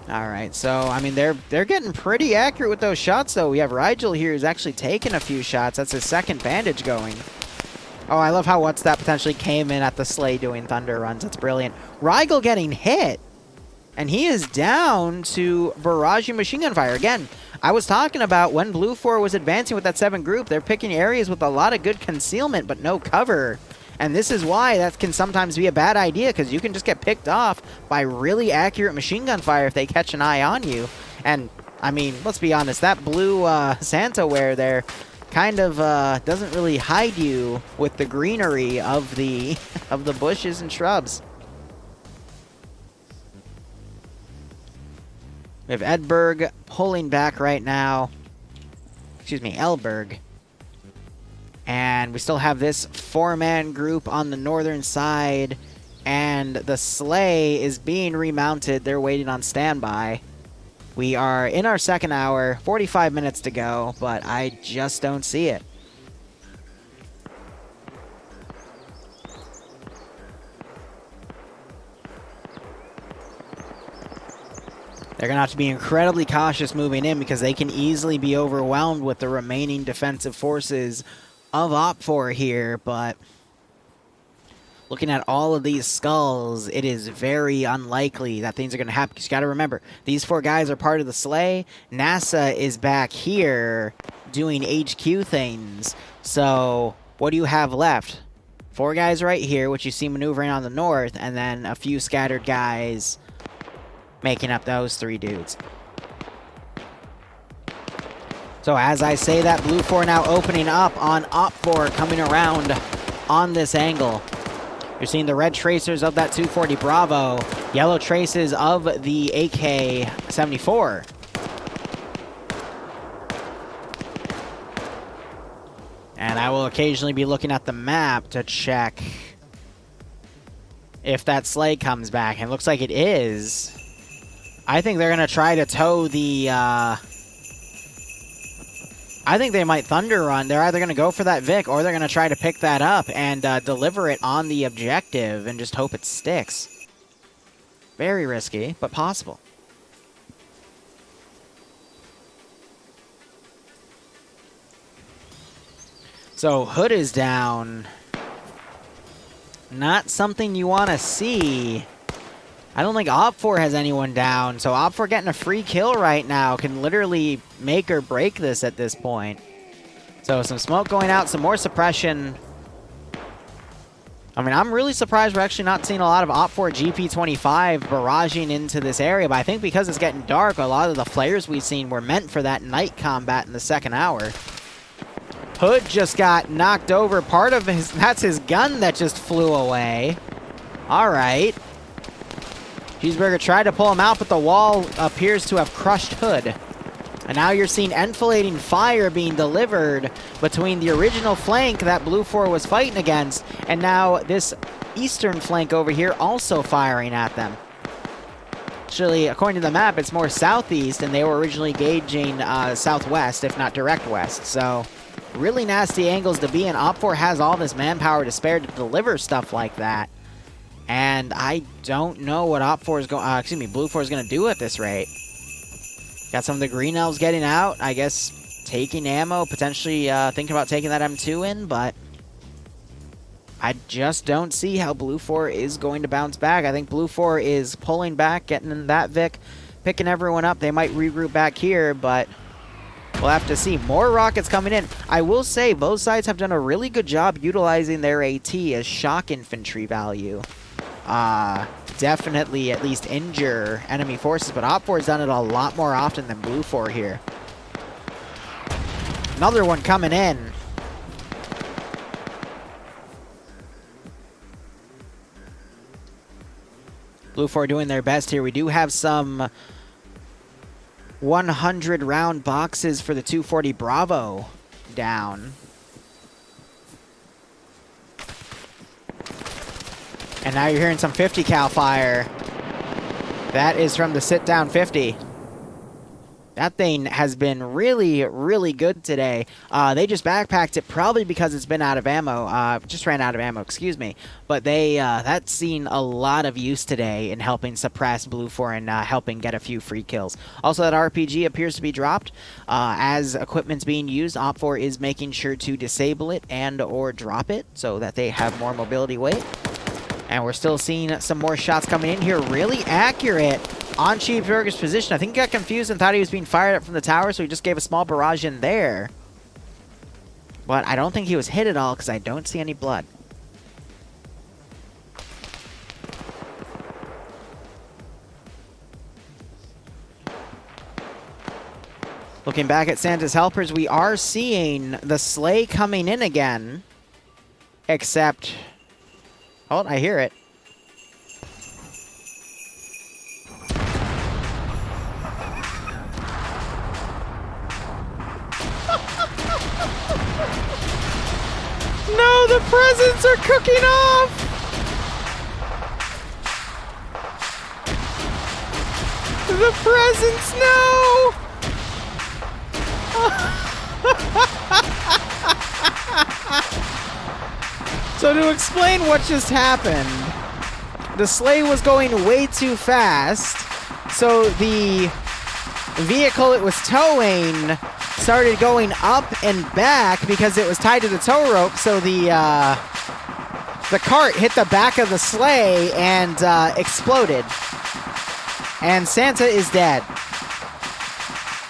All right, so, I mean, they're getting pretty accurate with those shots, though. We have Rigel here who's actually taken a few shots. That's his second bandage going. Oh, I love how What's That potentially came in at the sleigh doing thunder runs. That's brilliant. Rigel getting hit, and he is down to barraging machine gun fire. Again, I was talking about when BLUFOR was advancing with that 7 group, they're picking areas with a lot of good concealment, but no cover. And this is why that can sometimes be a bad idea, because you can just get picked off by really accurate machine gun fire if they catch an eye on you. And, I mean, let's be honest, that blue Santa wear there kind of doesn't really hide you with the greenery of the bushes and shrubs. We have Edberg pulling back right now. Excuse me, Elberg. And we still have this 4-man group on the northern side. And the sleigh is being remounted. They're waiting on standby. We are in our second hour, 45 minutes to go, but I just don't see it. They're going to have to be incredibly cautious moving in because they can easily be overwhelmed with the remaining defensive forces of OFCRA here, but looking at all of these skulls, it is very unlikely that things are going to happen. Because you got to remember, these 4 guys are part of the sleigh. NASA is back here doing HQ things. So what do you have left? 4 guys right here, which you see maneuvering on the north, and then a few scattered guys making up those 3 dudes. So as I say that, BLUFOR now opening up on OFCRA, coming around on this angle. You're seeing the red tracers of that 240 Bravo, yellow traces of the AK-74. And I will occasionally be looking at the map to check if that sleigh comes back. And it looks like it is. I think they're going to try to tow the... I think they might thunder run. They're either going to go for that Vic or they're going to try to pick that up and deliver it on the objective and just hope it sticks. Very risky, but possible. So Hood is down. Not something you want to see. I don't think OFCRA has anyone down, so OFCRA getting a free kill right now can literally make or break this at this point. So some smoke going out, some more suppression. I mean, I'm really surprised we're actually not seeing a lot of OFCRA GP25 barraging into this area, but I think because it's getting dark, a lot of the flares we've seen were meant for that night combat in the second hour. Hood just got knocked over. Part of his, that's his gun that just flew away. All right. Cheeseburger tried to pull him out, but the wall appears to have crushed Hood. And now you're seeing enfilading fire being delivered between the original flank that BLUFOR was fighting against, and now this eastern flank over here also firing at them. Actually, according to the map, it's more southeast, and they were originally gauging southwest, if not direct west. So, really nasty angles to be in. OFCRA has all this manpower to spare to deliver stuff like that. And I don't know what BLUFOR is going to do at this rate. Got some of the green elves getting out. I guess taking ammo, potentially thinking about taking that M2 in, but I just don't see how BLUFOR is going to bounce back. I think BLUFOR is pulling back, getting in that Vic, picking everyone up. They might regroup back here, but we'll have to see. More rockets coming in. I will say both sides have done a really good job utilizing their AT as shock infantry value. Definitely at least injure enemy forces, but OFCRA's done it a lot more often than BLUFOR here. Another one coming in. BLUFOR doing their best here. We do have some 100 round boxes for the 240 Bravo down. And now you're hearing some 50 cal fire. That is from the sit-down 50. That thing has been really, really good today. They just backpacked it probably because it's been out of ammo. Just ran out of ammo, excuse me. But they that's seen a lot of use today in helping suppress BLUFOR and helping get a few free kills. Also, that RPG appears to be dropped. As equipment's being used, OFCRA is making sure to disable it and or drop it so that they have more mobility weight. And we're still seeing some more shots coming in here. Really accurate on Cheeseburger's position. I think he got confused and thought he was being fired up from the tower, so he just gave a small barrage in there. But I don't think he was hit at all because I don't see any blood. Looking back at Santa's helpers, we are seeing the sleigh coming in again. Except... oh, I hear it. No, the presents are cooking off! The presents, no! So to explain what just happened, the sleigh was going way too fast, so the vehicle it was towing started going up and back because it was tied to the tow rope, so the cart hit the back of the sleigh and exploded. And Santa is dead.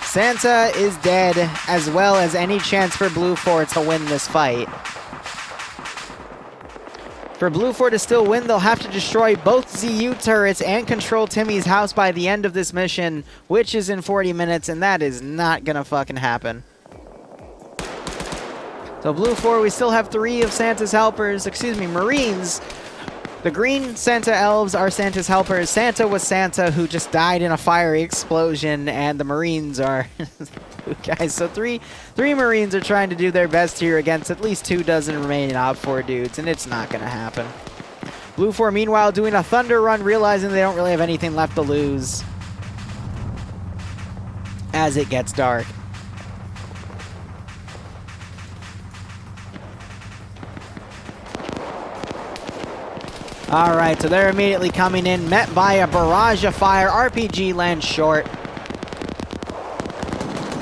Santa is dead, as well as any chance for BLUFOR to win this fight. For BLUFOR to still win, they'll have to destroy both ZU turrets and control Timmy's house by the end of this mission, which is in 40 minutes, and that is not gonna fucking happen. So BLUFOR, we still have 3 of Santa's helpers, excuse me, Marines. The green Santa elves are Santa's helpers. Santa was Santa who just died in a fiery explosion, and the Marines are... guys, so three Marines are trying to do their best here against at least 24 remaining OFCRA dudes, and it's not going to happen. BLUFOR, meanwhile, doing a thunder run, realizing they don't really have anything left to lose as it gets dark. All right, so they're immediately coming in, met by a barrage of fire. RPG lands short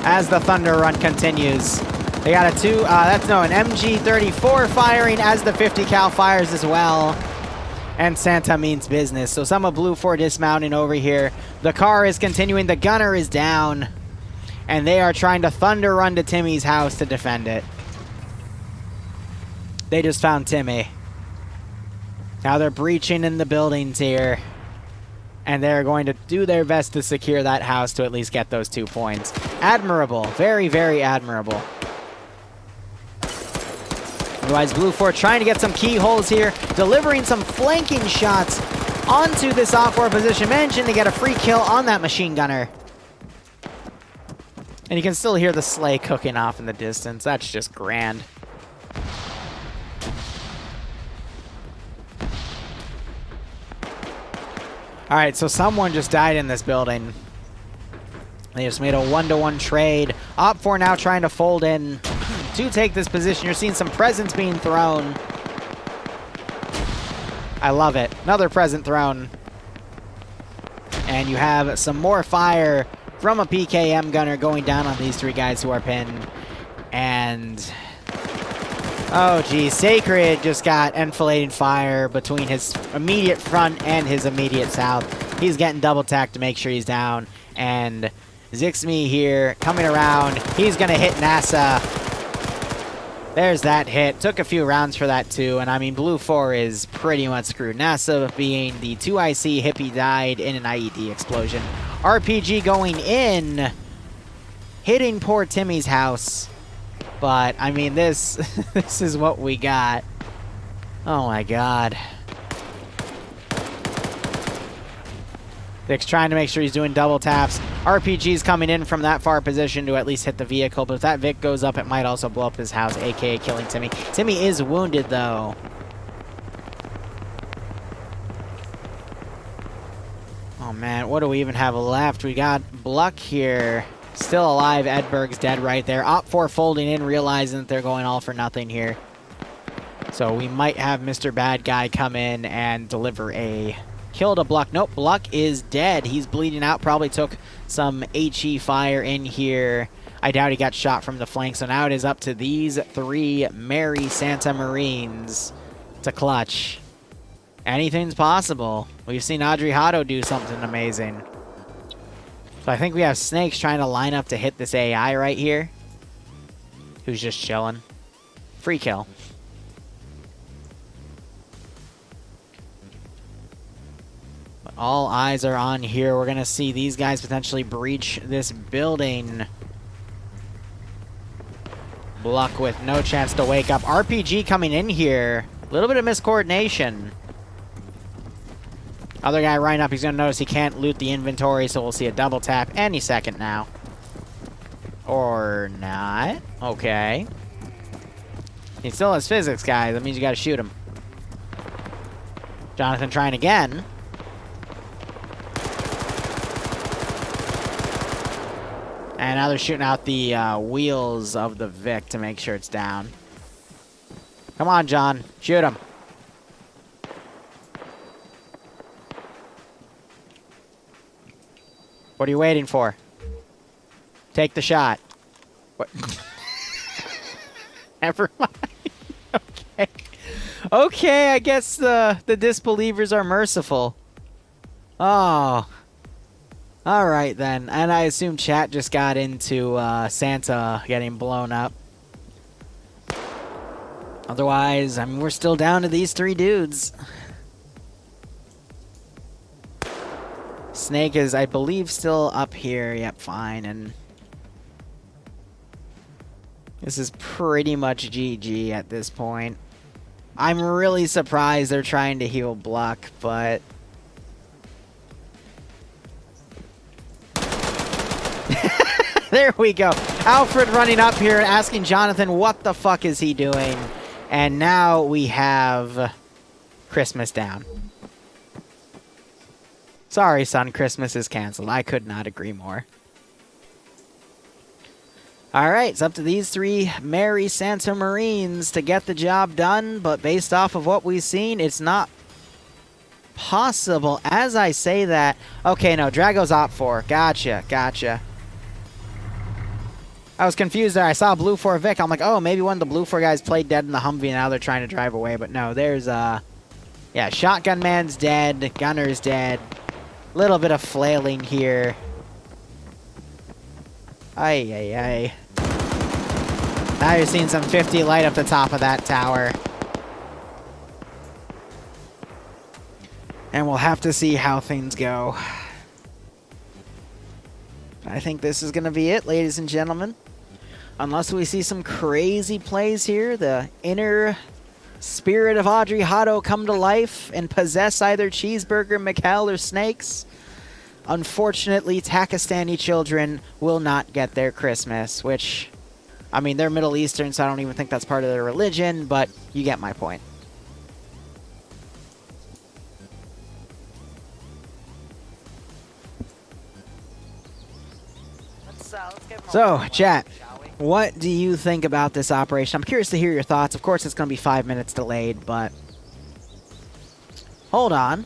as the thunder run continues. They got an MG34 firing as the 50 cal fires as well. And Santa means business. So some of BLUFOR dismounting over here. The car is continuing. The gunner is down. And they are trying to thunder run to Timmy's house to defend it. They just found Timmy. Now they're breaching in the buildings here. And they're going to do their best to secure that house to at least get those 2 points. Admirable. Very, very admirable. Otherwise, BLUFOR trying to get some keyholes here, delivering some flanking shots onto this OFCRA position, managing to get a free kill on that machine gunner. And you can still hear the sleigh cooking off in the distance. That's just grand. All right, so someone just died in this building. They just made a 1-to-1 trade. OFCRA now trying to fold in to take this position. You're seeing some presents being thrown. I love it. Another present thrown. And you have some more fire from a PKM gunner going down on these three guys who are pinned. And oh geez, Sacred just got enfilading fire between his immediate front and his immediate south. He's getting double tacked to make sure he's down. And Zixme here coming around. He's gonna hit NASA. There's that hit. Took a few rounds for that too. And I mean, BLUFOR is pretty much screwed. NASA being the 2IC hippie died in an IED explosion. RPG going in, hitting poor Timmy's house. But I mean, this this is what we got. Oh my god. Vic's trying to make sure he's doing double taps. RPG's coming in from that far position to at least hit the vehicle, but if that Vic goes up, it might also blow up his house, aka killing Timmy. Timmy is wounded though. Oh man, what do we even have left? We got Bluck here. Still alive. Edberg's dead right there. OPFOR folding in, realizing that they're going all for nothing here. So we might have Mr. Bad Guy come in and deliver a kill to Bluck. Nope, Bluck is dead. He's bleeding out. Probably took some HE fire in here. I doubt he got shot from the flank. So now it is up to these three Merry Santa Marines to clutch. Anything's possible. We've seen Adriano do something amazing. So I think we have Snakes trying to line up to hit this AI right here, who's just chilling. Free kill. But all eyes are on here. We're going to see these guys potentially breach this building. Bluck with no chance to wake up. RPG coming in here. A little bit of miscoordination. Other guy running up, he's going to notice he can't loot the inventory, so we'll see a double tap any second now. Or not. Okay. He still has physics, guys. That means you got to shoot him. Jonathan trying again. And now they're shooting out the wheels of the Vic to make sure it's down. Come on, John. Shoot him. What are you waiting for? Take the shot. What? Never mind. Okay. Okay, I guess the disbelievers are merciful. Oh. Alright then. And I assume chat just got into Santa getting blown up. Otherwise, I mean, we're still down to these three dudes. Snake is, I believe, still up here. Yep, fine. And this is pretty much GG at this point. I'm really surprised they're trying to heal Bluck, but there we go. Alfred running up here asking Jonathan what the fuck is he doing. And now we have Christmas down. Sorry, son, Christmas is canceled. I could not agree more. Alright, it's up to these three Merry Santa Marines to get the job done, but based off of what we've seen, it's not possible. As I say that... Okay, no, Drago's OPFOR. Gotcha, gotcha. I was confused there. I saw BLUFOR Vic. I'm like, oh, maybe one of the BLUFOR guys played dead in the Humvee and now they're trying to drive away. But no, there's, yeah, Shotgun Man's dead. Gunner's dead. Little bit of flailing here. Ay, ay, ay. Now you're seeing some 50 light up the top of that tower. And we'll have to see how things go. I think this is going to be it, ladies and gentlemen. Unless we see some crazy plays here, the inner spirit of Audrey Hotto come to life and possess either Cheeseburger, McLean, or Snakes. Unfortunately, Pakistani children will not get their Christmas, which, I mean, they're Middle Eastern, so I don't even think that's part of their religion, but you get my point. So, chat, what do you think about this operation? I'm curious to hear your thoughts. Of course, it's going to be 5 minutes delayed, but hold on.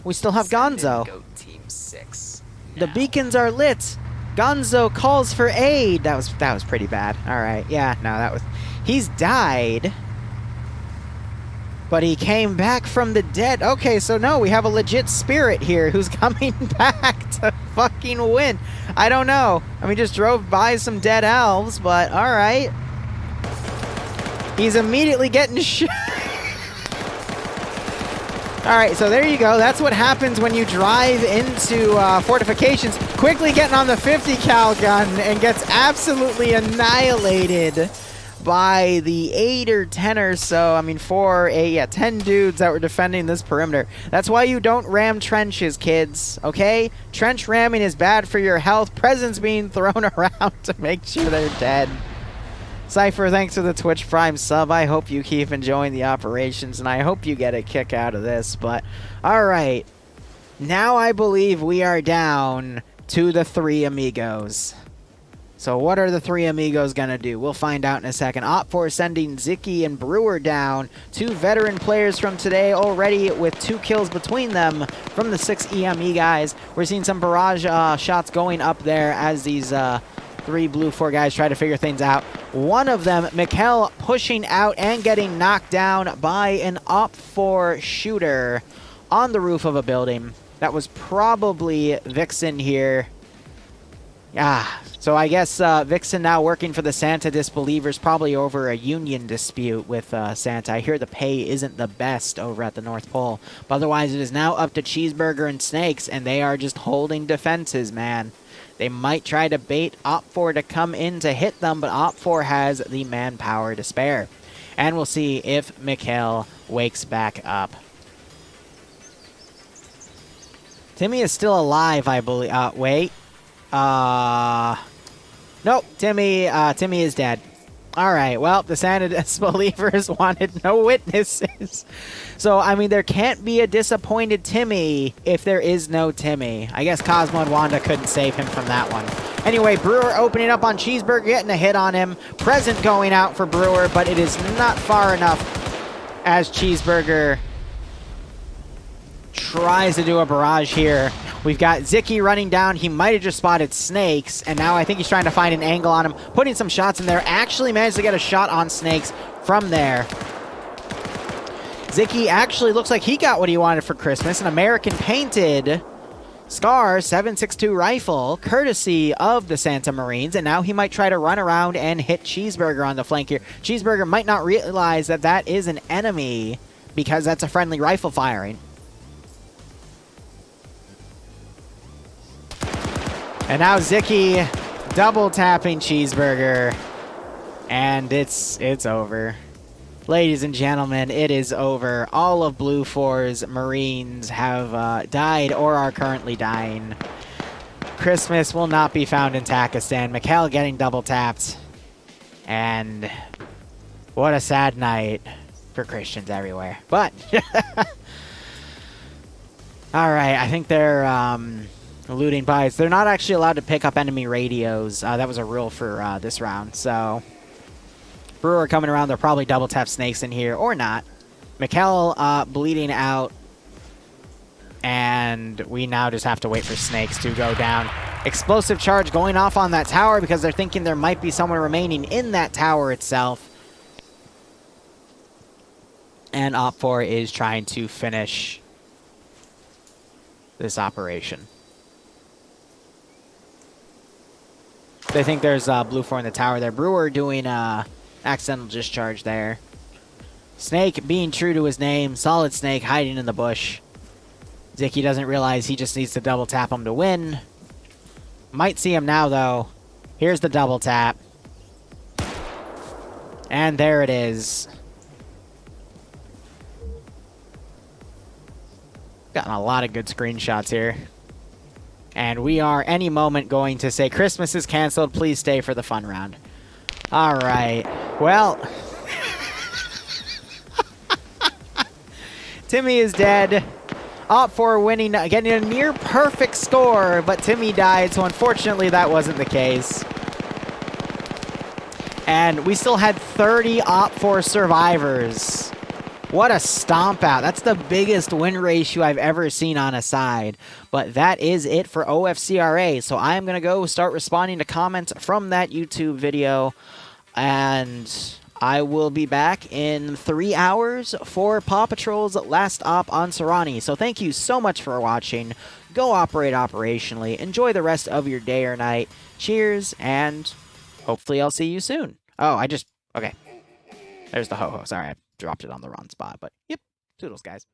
We still have Gonzo. Go Team 6 The now. beacons are lit. Gonzo calls for aid. That was pretty bad. All right. Yeah, no, that was... He's died. But he came back from the dead. Okay, so no, we have a legit spirit here who's coming back to fucking win. I don't know. I mean, just drove by some dead elves, but all right. He's immediately getting shot. All right, so there you go. That's what happens when you drive into fortifications. Quickly getting on the 50 cal gun and gets absolutely annihilated by the 8 or 10 or so, I mean 10 dudes that were defending this perimeter. That's why you don't ram trenches, kids, okay? Trench ramming is bad for your health. Presents being thrown around to make sure they're dead. Cypher, thanks for the Twitch Prime sub. I hope you keep enjoying the operations, and I hope you get a kick out of this, but alright. Now I believe we are down to the 3 amigos. So what are the 3 amigos gonna do? We'll find out in a second. OFCRA sending Zicky and Brewer down. 2 veteran players from today already with 2 kills between them from the 6 EME guys. We're seeing some barrage shots going up there as these 3 BLUFOR guys try to figure things out. One of them, McLean, pushing out and getting knocked down by an OFCRA shooter on the roof of a building. That was probably Vixen here. So I guess Vixen now working for the Santa Disbelievers, probably over a union dispute with Santa. I hear the pay isn't the best over at the North Pole. But otherwise, it is now up to Cheeseburger and Snakes, and they are just holding defenses, man. They might try to bait OFCRA to come in to hit them, but OFCRA has the manpower to spare. And we'll see if McLean wakes back up. Timmy is still alive, I believe. Wait. Nope, Timmy is dead. Alright, well, the Santa Believers wanted no witnesses. So, I mean, there can't be a disappointed Timmy if there is no Timmy. I guess Cosmo and Wanda couldn't save him from that one. Anyway, Brewer opening up on Cheeseburger, getting a hit on him. Present going out for Brewer, but it is not far enough as Cheeseburger tries to do a barrage here. We've got Zicky running down. He might have just spotted Snakes, and now I think he's trying to find an angle on him, putting some shots in there. Actually managed to get a shot on Snakes from there. Zicky actually looks like he got what he wanted for Christmas, an American-painted Scar 7.62 rifle, courtesy of the Santa Marines, and now he might try to run around and hit Cheeseburger on the flank here. Cheeseburger might not realize that that is an enemy because that's a friendly rifle firing. And now Zicky double tapping Cheeseburger, and it's over. Ladies and gentlemen, it is over. All of BLUFOR's Marines have died or are currently dying. Christmas will not be found in Pakistan. McLean getting double tapped. And what a sad night for Christians everywhere. But, alright, I think they're looting buys. They're not actually allowed to pick up enemy radios. That was a rule for this round, so... Brewer coming around, they'll probably double tap Snakes in here, or not. McLean bleeding out, and we now just have to wait for Snakes to go down. Explosive charge going off on that tower because they're thinking there might be someone remaining in that tower itself. And OFCRA is trying to finish this operation. They think there's BLUFOR in the tower there. Brewer doing accidental discharge there. Snake being true to his name. Solid Snake hiding in the bush. Zicky doesn't realize he just needs to double tap him to win. Might see him now, though. Here's the double tap. And there it is. Gotten a lot of good screenshots here. And we are any moment going to say Christmas is canceled. Please stay for the fun round. All right. Well, Timmy is dead. OFCRA winning, getting a near perfect score, but Timmy died, so unfortunately that wasn't the case. And we still had 30 OFCRA survivors. What a stomp out. That's the biggest win ratio I've ever seen on a side. But that is it for OFCRA. So I'm going to go start responding to comments from that YouTube video. And I will be back in 3 hours for Paw Patrol's last op on Serrani. So thank you so much for watching. Go operate operationally. Enjoy the rest of your day or night. Cheers, and hopefully I'll see you soon. Oh, okay. There's the ho-ho. Sorry, I dropped it on the wrong spot, but yep. Toodles, guys.